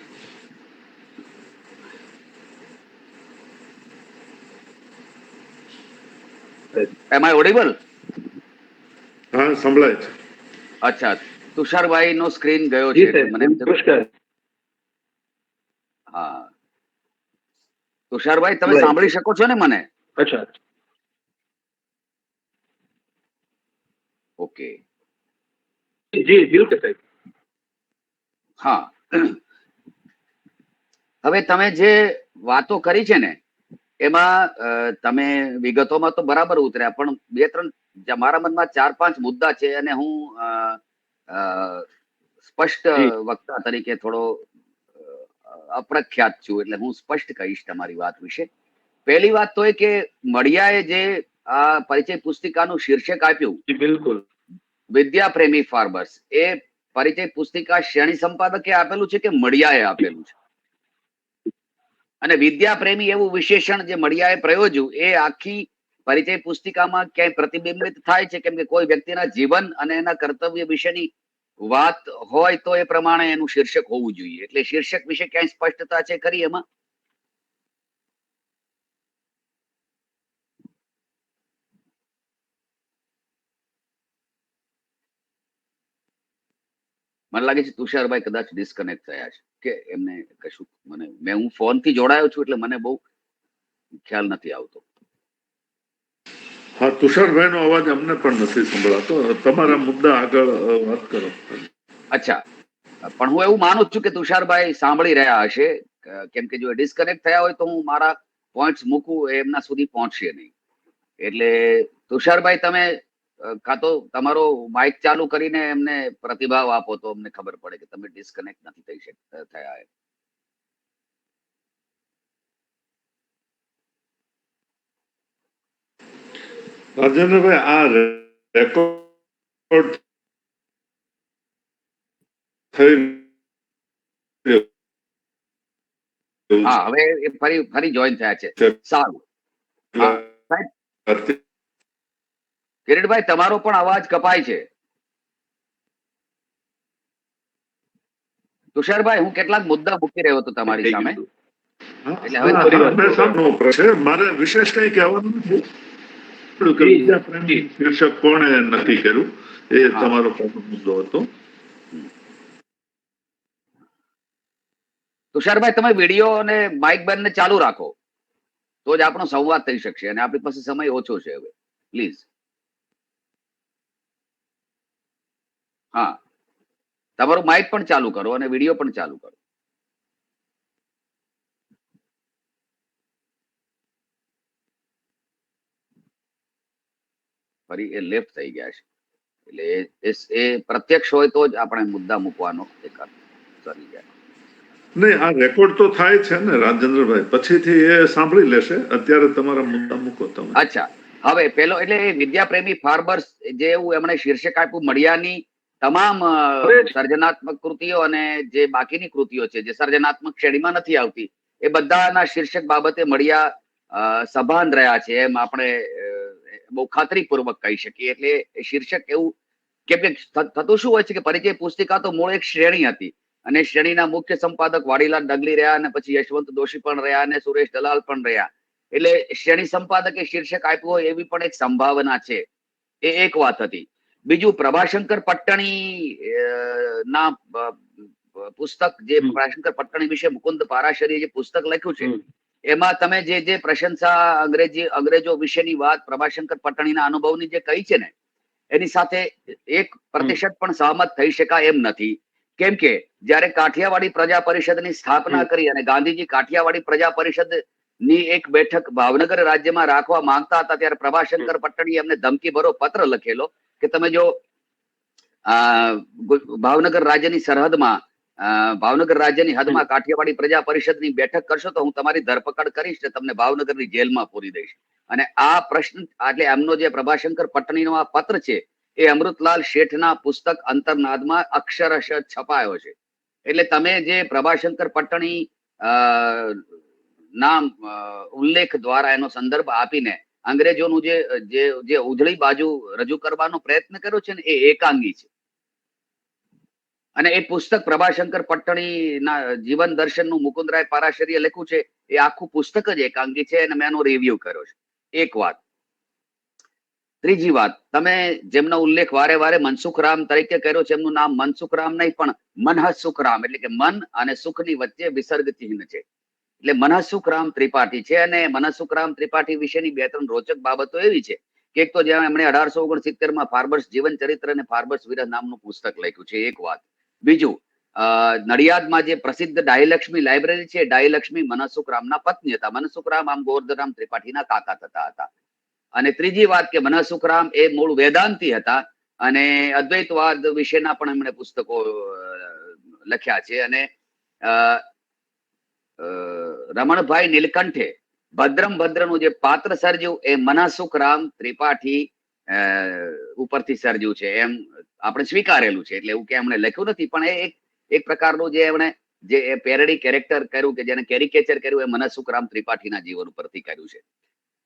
એમ આઈ ઓડિબલ? હા, સંભળાય છે. અચ્છા, તુષારભાઈ નો સ્ક્રીન ગયો છે એટલે મને એમ થયું. હા તુષારભાઈ, તમે સાંભળી શકો છો ને મને? અચ્છા, ઓકે. જી બિલકુલ સાહેબ. હા, હવે તમે જે વાતો કરી છે ને એમાં તમે વિગતોમાં તો બરાબર ઉતર્યા, પણ બે ત્રણ મારા મનમાં 4-5 મુદ્દા છે અને હું સ્પષ્ટ વક્તા તરીકે થોડો અપ્રખ્યાત છું, એટલે હું સ્પષ્ટ કહીશ તમારી વાત વિશે. પહેલી વાત તો એ કે મળિયાએ જે આ પરિચય પુસ્તિકાનું શીર્ષક આપ્યું, બિલકુલ, વિદ્યા પ્રેમી ફાર્મર્સ, એ પરિચય પુસ્તિકા શ્રેણી સંપાદકે આપેલું છે કે મળિયાએ આપેલું છે? અને વિદ્યા પ્રેમી એવું વિશેષણ જે મળિયાએ પ્રયોજ્યું એ આખી પરિચય પુસ્તિકામાં ક્યાંય પ્રતિબિંબિત થાય છે? કેમ કે કોઈ વ્યક્તિના જીવન અને એના કર્તવ્ય વિશેની વાત હોય તો એ પ્રમાણે એનું શીર્ષક હોવું જોઈએ. એટલે શીર્ષક વિશે ક્યાંય સ્પષ્ટતા છે ખરી એમાં? મને લાગે છે તુષારભાઈ કદાચ ડિસ્કનેક્ટ થયા છે કે એમને કશું, હું ફોન થી જોડાયો છું એટલે મને બહુ ખ્યાલ નથી આવતો. હા, તુષારભાઈ નો અવાજ અમને પણ નથી સંભળાતો. તમારા મુદ્દા આગળ વાત કરો. અચ્છા, પણ હું એવું માનું છું કે તુષારભાઈ સાંભળી રહ્યા હશે, કેમ કે જો ડિસ્કનેક્ટ થયા હોય તો હું મારા પોઈન્ટ્સ મૂકું એમના સુધી પહોંચશે નહીં. એટલે તુષારભાઈ, તમે કાં તો તમારો માઇક ચાલુ કરીને એમને પ્રતિભાવ આપો તો અમને ખબર પડે કે તમે ડિસ્કનેક્ટ નથી થઈ થયા. રાજેન્દ્રભાઈ, આ રેકોર્ડ થઈ હા, હવે ફરી જોઈન થયા છે. સારું. હા સાહેબ, કિરીટભાઈ તમારો પણ અવાજ કપાય છે. તુષારભાઈ, હું કેટલાક મુદ્દા મૂકી રહ્યો હતો તમારી સામે. એટલે હવે મારે વિશેષ કઈ કહેવાનું નથી. શીર્ષક કોણે નક્કી કર્યું એ તમારો મુદ્દો હતો. તુષારભાઈ, તમે વિડીયો અને માઇક બંને ચાલુ રાખો તો જ આપણો સંવાદ થઈ શકશે, અને આપણી પાસે સમય ઓછો છે હવે. પ્લીઝ. હા, તમારું માઇક પણ ચાલુ કરો અને વિડીયો પણ ચાલુ કરો. ફરી એ લેફ્ટ થઈ ગયા છે, એટલે એ પ્રત્યક્ષ હોય તો જ આપણે મુદ્દા મૂકવાનો એક કરી જાય. નહીં, આ રેકોર્ડ તો થાય છે ને રાજેન્દ્રભાઈ, પછીથી એ સાંભળી લેશે. અત્યારે તમારા મુદ્દા મૂકો તમે. અચ્છા, હવે પેલો એટલે વિદ્યા પ્રેમી ફાર્મર્સ જે એવું એમણે શીર્ષક આપ્યું, મળિયાની તમામ સર્જનાત્મક કૃતિઓ અને જે બાકીની કૃતિઓ છે જે સર્જનાત્મક શ્રેણીમાં નથી આવતી એ બધાના શીર્ષક બાબતે મળિયા સભાન રહ્યા છે એમ આપણે બહુ ખાતરીપૂર્વક કહી શકીએ. એટલે શીર્ષક એવું, કેમ કે થતું શું હોય છે કે પરિચય પુસ્તિકા તો મૂળ એક શ્રેણી હતી અને શ્રેણીના મુખ્ય સંપાદક વાડીલાલ ડગલી રહ્યા અને પછી યશવંત દોશી પણ રહ્યા અને સુરેશ દલાલ પણ રહ્યા. એટલે શ્રેણી સંપાદકે શીર્ષક આપ્યું હોય એવી પણ એક સંભાવના છે. એ એક વાત હતી. બીજું, પ્રભાશંકર પટ્ટણી ના પુસ્તક જે હમ. પ્રભાશંકર પટ્ટણી વિશે મુકુંદ પારાશરીએ જે પુસ્તક લખ્યું છે હમ. એમાં તમે જે પ્રશંસા અંગ્રેજો વિશેની વાત પ્રભાશંકર પટ્ટણીના અનુભવની જે કહી છે ને એની સાથે 1% પણ સહમત થઈ શકાય એમ નથી. કેમ કે જયારે કાઠિયાવાડી પ્રજા પરિષદની સ્થાપના કરી અને ગાંધીજી કાઠિયાવાડી પ્રજા પરિષદ ની એક બેઠક ભાવનગર રાજ્યમાં રાખવા માંગતા હતા ત્યારે પ્રભાશંકર પટ્ટણીએ એમને ધમકી ભરો પત્ર લખેલો કે તમે જો ભાવનગર રાજ્યની સરહદમાં ભાવનગર રાજ્યની હદમાં કાઠિયાવાડી પ્રજા પરિષદની બેઠક કરશો તો હું તમારી ધરપકડ કરીશ ને તમને ભાવનગરની જેલમાં પૂરી દઈશ. અને આ પ્રશ્ન એટલે એમનો જે પ્રભાશંકર પટ્ટણીનો આ પત્ર છે એ અમૃતલાલ શેઠના પુસ્તક અંતરનાદમાં અક્ષરશ છપાયો છે. એટલે તમે જે પ્રભાશંકર પટ્ટણી નામ ઉલ્લેખ દ્વારા એનો સંદર્ભ આપીને અંગ્રેજોનું જે ઉજળી બાજુ રજૂ કરવાનો પ્રયત્ન કર્યો છે ને એ એકાંગી છે. અને એ પુસ્તક પ્રભાશંકર પટ્ટણી ના જીવન દર્શનનું મુકુંદરાય પારાશરીએ લખ્યું છે એ આખું પુસ્તક જ એકાંગી છે અને મેં એનો રિવ્યુ કર્યો છે. એક વાત. ત્રીજી વાત, તમે જેમનો ઉલ્લેખ વારે વારે મનસુખરામ તરીકે કર્યો છે એમનું નામ મનસુખરામ નહીં પણ મનહસુખરામ એટલે કે મન અને સુખની વચ્ચે વિસર્ગ ચિહ્ન છે એટલે મનહસુખરામ ત્રિપાઠી છે. અને મનહસુખરામ ત્રિપાઠી વિશેની 2-3 રોચક બાબતો એવી છે કે એક તો જ્યાં એમણે 1869 ફાર્બર્સ જીવન ચરિત્ર અને ફાર્બર્સ વિરહ નામનું પુસ્તક લખ્યું છે એક વાત. બીજું, નડિયાદમાં જે પ્રસિદ્ધ ડાહીલક્ષ્મી લાઇબ્રેરી છે ડાહીલક્ષ્મી મનહસુખરામના પત્ની હતા. મનહસુખરામ આમ ગોવર્ધનરામ ત્રિપાઠીના કાકા થતા હતા. અને ત્રીજી વાત કે મનહસુખરામ એ મૂળ વેદાંતી હતા અને અદ્વૈતવાદ વિશેના પણ એમણે પુસ્તકો લખ્યા છે. અને રમણભાઈ નીલકંઠે ભદ્રમ ભદ્રનું જે પાત્ર સર્જ્યું એ મનહસુખરામ ત્રિપાઠી ઉપરથી સર્જ્યું છે એમ આપણે સ્વીકારેલું છે. એટલે એવું કે એમણે લખ્યું નથી પણ એ એક પ્રકારનું જે એમણે જે પેરડી કેરેક્ટર કર્યું કે જેને કેરિકેચર કર્યું એ મનહસુખરામ ત્રિપાઠીના જીવન ઉપરથી કર્યું છે.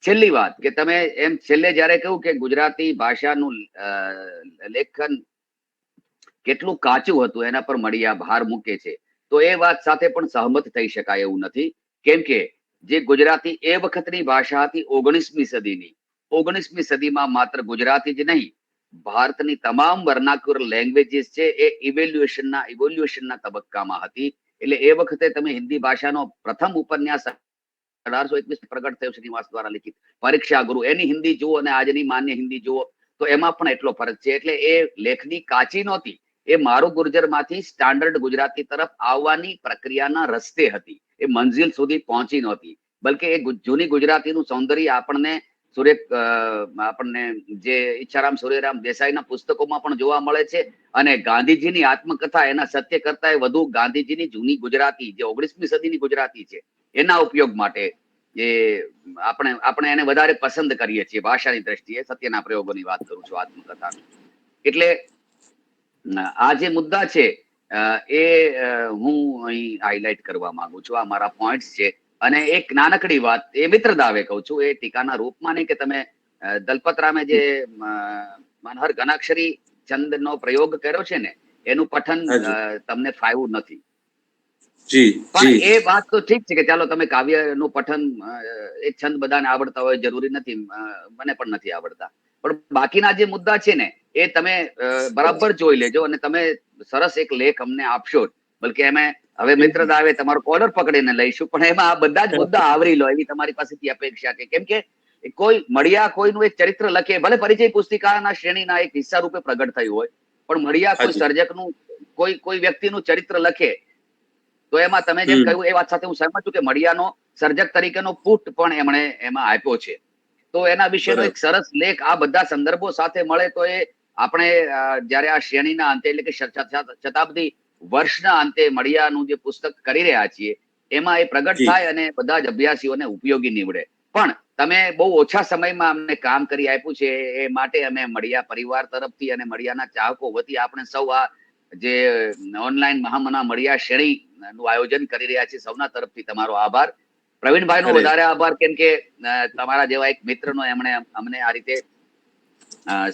છેલ્લી વાત કે તમે એમ છેલ્લે જયારે કહ્યું કે ગુજરાતી ભાષાનું લેખન કેટલું કાચું હતું એના પર મળિયા ભાર મૂકે છે તો એ વાત સાથે પણ સહમત થઈ શકાય એવું નથી. કેમ કે જે ગુજરાતી એ વખતની ભાષા હતી 19મી સદીની 19મી સદીમાં માત્ર ગુજરાતી જ નહીં ભારતની તમામ વર્નાક્યુલર લેંગ્વેજીસ છે એ ઇવોલ્યુશનના તબક્કામાં હતી. એટલે એ વખતે તમે હિન્દી ભાષાનો પ્રથમ ઉપન્યાસ 1821 પ્રગટ થયો શ્રીનિવાસ દ્વારા લિખિત પરીક્ષા ગુરુ એની હિન્દી જુઓ અને આજની માન્ય હિન્દી જુઓ તો એમાં પણ એટલો ફરક છે. એટલે એ લેખની કાચી નહોતી, એ મારું ગુર્જરમાંથી સ્ટાન્ડર્ડ ગુજરાતી તરફ આવવાની પ્રક્રિયાના રસ્તે હતી. એ મંઝિલ સુધી પહોંચી નહોતી. બલકે એ જૂની ગુજરાતીનું સૌંદર્ય આપણને જે ઈચ્છારામ સૂર્યરામ દેસાઈના પુસ્તકોમાં પણ જોવા મળે છે. અને ગાંધીજીની આત્મકથા એના સત્ય કરતા વધુ ગાંધીજીની જૂની ગુજરાતી જે 19મી સદીની ગુજરાતી છે એના ઉપયોગ માટે એ આપણે એને વધારે પસંદ કરીએ છીએ ભાષાની દ્રષ્ટિએ. સત્યના પ્રયોગોની વાત કરું છું આત્મકથાનું. એટલે આ જે મુદ્દા છે એ હું અહીં હાઇલાઇટ કરવા માંગુ છું. આ મારા પોઈન્ટ્સ છે. અને એક નાનકડી વાત એ મિત્રદાવે કહું છું એ ટીકાના રૂપમાં નહીં કે તમે દલપતરામે જે મનહર ઘનાક્ષરી છંદનો પ્રયોગ કર્યો છે ને એનું પઠન તમને ફાવ્યું નથી. પણ એ વાત તો ઠીક છે કે ચાલો તમે કાવ્યનું પઠન એ છંદ બધાને આવડતા હોય જરૂરી નથી, મને પણ નથી આવડતા. પણ બાકીના જે મુદ્દા છે ને એ તમે બરાબર જોઈ લેજો અને તમે સરસ એક લેખ અમને આપશો. બલકે અમે હવે મિત્રદાવે તમારો કોલર પકડીને લઈશું પણ એમાં આ બધા જ મુદ્દા આવરી લો એવી તમારી પાસેથી અપેક્ષા કે કેમ કે કોઈ મળિયા કોઈનું એક ચરિત્ર લખે ભલે પરિચય પુસ્તિકાના શ્રેણીના એક હિસ્સા રૂપે પ્રગટ થયું હોય પણ મળિયા કોઈ સર્જકનું કોઈ વ્યક્તિનું ચરિત્ર લખે તો એમાં તમે જેમ કહ્યું એ વાત સાથે હું સહમત છું કે મળિયાનો સર્જક તરીકેનો પુટ પણ એમણે એમાં આપ્યો છે. તો એના વિશેનો એક સરસ લેખ આ બધા સંદર્ભો સાથે મળે તો એ આપણે જયારે આ શ્રેણીના અંતે એટલે કે શતાબ્દી વર્ષના અંતે મળિયાનું જે પુસ્તક કરી રહ્યા છીએ એમાં એ પ્રગટ થાય અને બધા જ અભ્યાસીઓને ઉપયોગી નીવડે. પણ તમે બહુ ઓછા સમયમાં અમને કામ કરી આપ્યું છે એ માટે અમે મળિયા પરિવાર તરફથી અને મળિયાના ચાહકો વતી આપણે સૌ આ જે ઓનલાઈન મહામના મળિયા શ્રેણી નું આયોજન કરી રહ્યા છે સૌના તરફથી તમારો આભાર. પ્રવીણભાઈ નો વધારે આભાર કેમ કે તમારા જેવા એક મિત્રનો એમણે અમને આ રીતે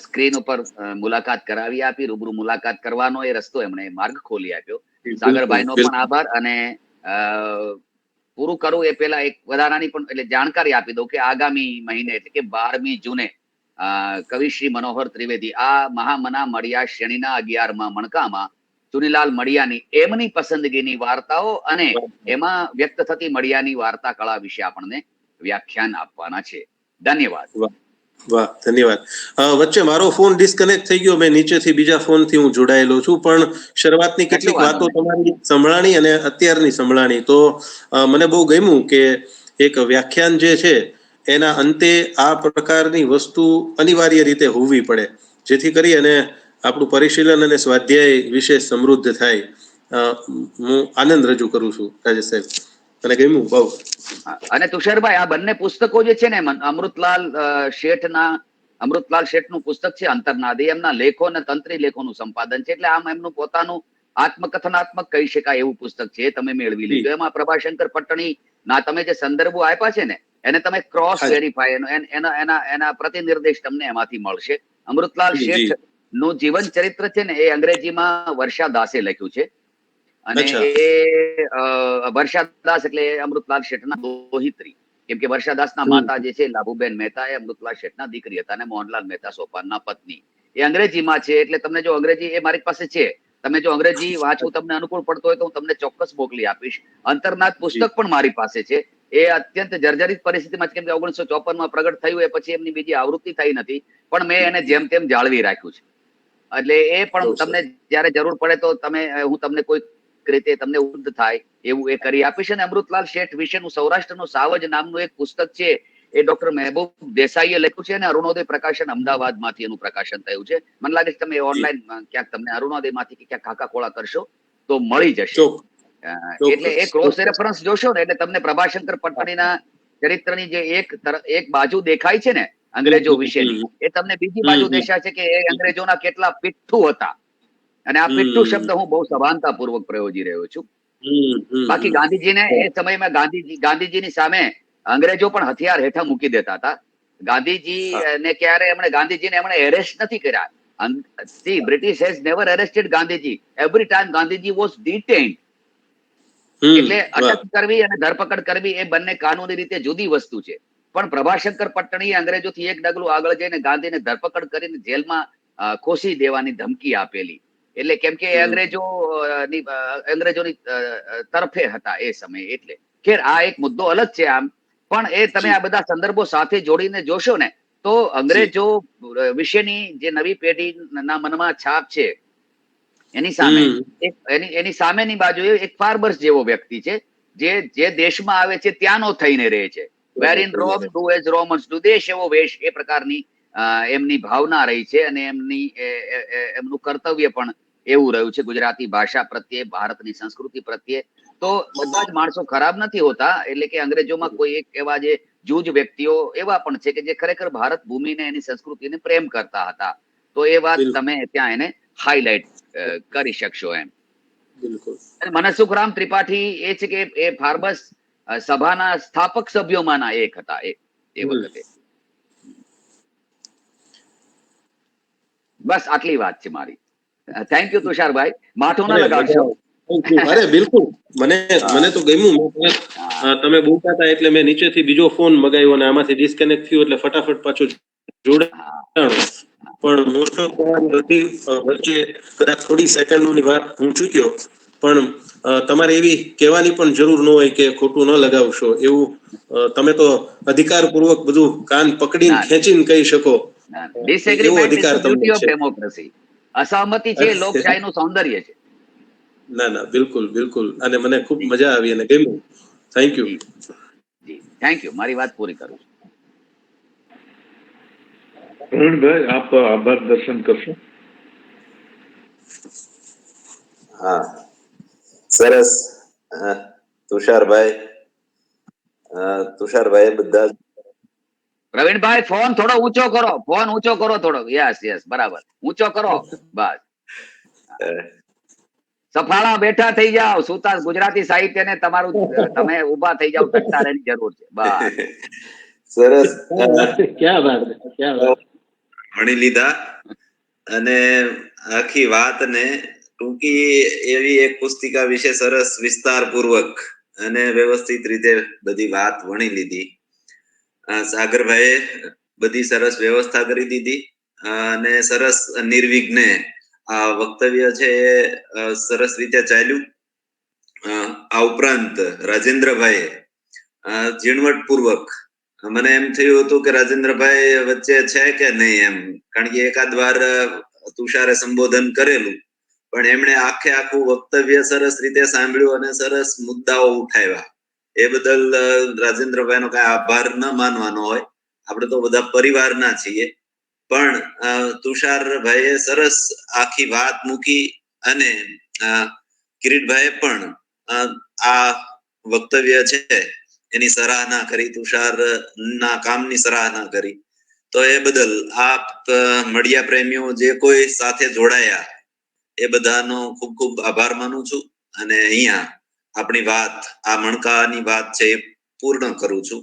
સ્ક્રીન ઉપર મુલાકાત કરાવી આપી, રૂબરૂ મુલાકાત કરવાનો એ રસ્તો એમણે માર્ગ ખોલી આપ્યો. સાગરભાઈ નો પણ આભાર. અને પૂરું કરું એ પેલા એક વધારાની પણ એટલે જાણકારી આપી દઉં કે આગામી મહિને એટલે કે 12મી જૂને કવિ શ્રી મનોહર ત્રિવેદી આ મહામના મળિયા શ્રેણીના 11મા મણકામાં ચુનીલાલ મડિયાની એમની પસંદગીની વાર્તાઓ અને એમાં વ્યક્ત થતી મડિયાની વાર્તા કળા વિશે આપણને વ્યાખ્યાન આપવાના છે. ધન્યવાદ. વાહ, ધન્યવાદ. વચ્ચે મારો ફોન ડિસ્કનેક્ટ થઈ ગયો, મેં નીચેથી બીજા ફોનથી હું જોડાયેલો છું, પણ શરૂઆતની કેટલીક વાતો તમારી સંભળાણી અને અત્યારની સંભળાણી તો મને બહુ ગમ્યું કે એક વ્યાખ્યાન જે છે એના અંતે આ પ્રકારની વસ્તુ અનિવાર્ય રીતે હોવી પડે, જેથી કરી અને આપણું પરિશીલન અને સ્વાધ્યાય વિશેષ સમૃદ્ધ થાય. હું આનંદ રજૂ કરું છું રાજેશ સાહેબ, મને ગમ્યું બહુ. અને તુષારભાઈ, આ બંને પુસ્તકો જે છે ને, અમૃતલાલ શેઠનું પુસ્તક છે અંતરનાદી, એમના લેખો અને તંત્રી લેખોનું સંપાદન છે, એટલે આમ એમનું પોતાનું આત્મકથનાત્મક કહી શકાય એવું પુસ્તક છે, એ તમે મેળવી લીધું. એમાં પ્રભાશંકર પટ્ટણી ના તમે જે સંદર્ભો આપ્યા છે ને, એને તમે ક્રોસ વેરીફાય, એના પ્રતિનિર્દેશ તમને એમાંથી મળશે. અમૃતલાલ શેઠ નું જીવન ચરિત્ર છે ને, એ અંગ્રેજીમાં વર્ષા દાસે લખ્યું છે. અને એ વર્ષાદાસ એટલે અમૃતલાલ શેઠના દોહિત્રી, કેમ કે વર્ષાદાસના માતા જે છે લાભુબેન મહેતા એ અમૃતલાલ શેઠના દીકરી હતા, અને મોહનલાલ મહેતા સોપાનના પત્ની. એ અંગ્રેજીમાં છે, એટલે તમને જો અંગ્રેજી એ મારી પાસે છે, તમે જો અંગ્રેજી વાંચવું તમને અનુકૂળ પડતો હોય તો હું તમને ચોક્કસ મોકલી આપીશ. અંતરનાદ પુસ્તક પણ મારી પાસે છે. એ અત્યંત જર્જરિત પરિસ્થિતિમાં, કેમ કે 1954માં પ્રગટ થયું, એ પછી એમની બીજી આવૃત્તિ થઈ નથી, પણ મેં એને જેમ તેમ જાળવી રાખ્યું છે. એટલે એ પણ તમને જયારે જરૂર પડે તો હું તમને કોઈ રીતે તમને ઉદ્ધ થાય એવું એ કરી આપીશ. અને અમૃતલાલ શેઠ વિશેનું સૌરાષ્ટ્રનું સાવજ નામનું એક પુસ્તક છે, એ ડોક્ટર મહેબૂબ દેસાઈએ લખ્યું છે, અને અરુણોદય પ્રકાશન અમદાવાદમાંથી એનું પ્રકાશન થયું છે. મને લાગે છે તમે ઓનલાઈન ક્યાંક તમને અરુણોદયમાંથી ક્યાંક કાકા ખોળા કરશો તો મળી જશે. એટલે એ ક્રોસ રેફરન્સ જોશો ને, એટલે તમને પ્રભાશંકર પટ્ટણીના ચરિત્રની જે એક બાજુ દેખાય છે ને અંગ્રેજો વિશેની, એ તમને બીજી બાજુ દેખાય છે કે એ અંગ્રેજોના કેટલા પિઠ્ઠુ હતા. અને આ પિઠ્ઠુ શબ્દ હું બહુ સભાનતા પૂર્વક પ્રયોજી રહ્યો છું. બાકી ગાંધીજીને એ સમયમાં ગાંધીજીની સામે અંગ્રેજો પણ હથિયાર હેઠા મૂકી દેતા હતા. ગાંધીજીને એમણે એરેસ્ટ નથી કર્યા. See, British has never arrested Gandhiji. Every time Gandhiji was detained. એટલે અટક કરવી અને ધરપકડ કરવી એ બંને કાનૂની રીતે જુદી વસ્તુ છે. પણ પ્રભાશંકર પટ્ટણીએ અંગ્રેજોથી એક ડગલું આગળ જઈને ગાંધીને ધરપકડ કરીને જેલમાં ખોસી દેવાની ધમકી આપેલી. એટલે કેમ કે અંગ્રેજોની તરફે હતા એ સમયે. એટલે ખેર આ એક મુદ્દો અલગ છે આમ, પણ એ તમે આ બધા સંદર્ભો સાથે જોડીને જોશો ને તો અંગ્રેજો વિશેની જે નવી પેઢીના મનમાં છાપ છે એની સામેની બાજુએ એક ફાર્બર્સ જેવો વ્યક્તિ છે, જે દેશમાં આવે છે ત્યાંનો થઈને રહે છે. Where in Rome do as Romans do, દેશ એવો વેશ, એ પ્રકારની એમની ભાવના રહી છે. અને એમનું કર્તવ્ય પણ એવું રહ્યું છે ગુજરાતી ભાષા પ્રત્યે, ભારતની સંસ્કૃતિ પ્રત્યે. તો બધા જ માણસો ખરાબ નથી હોતા, એટલે કે અંગ્રેજોમાં કોઈ એક એવા જે જૂજ વ્યક્તિઓ એવા પણ છે કે જે ખરેખર ભારત ભૂમિને એની સંસ્કૃતિને પ્રેમ કરતા હતા. તો એ વાત તમે ત્યાં એને હાઈલાઈટ કરી શકશો એમ. મનસુખરામ ત્રિપાઠી એ છે કે એ ફાર્બસ સભાના સ્થાપક સભ્યોમાંના એક હતા એ વખતે. બસ આટલી વાત છે મારી. થેન્ક યુ તુષારભાઈ, માથું ના લગાડશો. અરે બિલકુલ, મને તો ગમ્યું. તમે બોલતા હતા એટલે મેં નીચેથી બીજો ફોન મગાવ્યો અને આમાંથી ડિસ્કનેક્ટ થયું એટલે ફટાફટ પાછું જોડાણું. પણ મોસ્ટ ઓફ બધી વચ્ચે કદાચ થોડી સેકન્ડોની વાત હું ચૂક્યો, પણ તમારે એવી કહેવાની પણ જરૂર ન હોય કે ખોટું ન લગાવશો એવું. તમે તો અધિકારપૂર્વક બધું કાન પકડીને ખેંચીને કહી શકો. Disagreement is the beauty of democracy. અસહમતિ છે લોકશાહીનું સૌંદર્ય છે. ના બિલકુલ બિલકુલ. અને મને ખૂબ મજા આવી અને ગમ્યું. Thank you. જી થેન્ક યુ. મારી વાત પૂરી કરું છું. પ્રવીણભાઈ, આપ આભાર દર્શન કરશો. હા, સરસ. તુષારભાઈ બધા. પ્રવીણભાઈ ફોન થોડો ઊંચો કરો, થોડો. યસ બરાબર, ઊંચો કરો. બસ સફાળા બેઠા થઈ જાઓ. સુતા ગુજરાતી સાહિત્યને તમારું તમે ઉભા થઈ જાઓ, ટકતા રહેવાની જરૂર છે. બસ સરસ. ક્યાં વાત ભણી લીધા અને આખી વાતને ટૂંકી એવી એક પુસ્તિકા વિશે સરસ વિસ્તાર પૂર્વક અને વ્યવસ્થિત રીતે બધી વાત વણી લીધી. સાગરભાઈએ બધી સરસ વ્યવસ્થા કરી દીધી અને સરસ નિર્વિઘ્ને આ વક્તવ્ય છે એ સરસ રીતે ચાલ્યું. આ ઉપરાંત રાજેન્દ્રભાઈએ ઝીણવટપૂર્વક, મને એમ થયું હતું કે રાજેન્દ્રભાઈ વચ્ચે છે કે નહીં એમ, કારણ કે એકાદ વાર તુષારે સંબોધન કરેલું, પણ એમણે આખું વક્તવ્ય સરસ રીતે સાંભળ્યું અને સરસ મુદ્દાઓ ઉઠાવ્યા. એ બદલ રાજેન્દ્રભાઈનો કઈ આભાર ન માનવાનો હોય, આપણે તો બધા પરિવારના છીએ. પણ તુષારભાઈએ સરસ આખી વાત મૂકી અને કિરીટભાઈએ પણ આ વક્તવ્ય છે એની સરાહના કરી, તુષાર ના કામની સરાહના કરી. તો એ બદલ આપ મળિયા પ્રેમીઓ જે કોઈ સાથે જોડાયા એ બધાનો ખૂબ ખૂબ આભાર માનું છું અને અહીંયા આપણી વાત, આ મણકાની વાત છે એ પૂર્ણ કરું છું.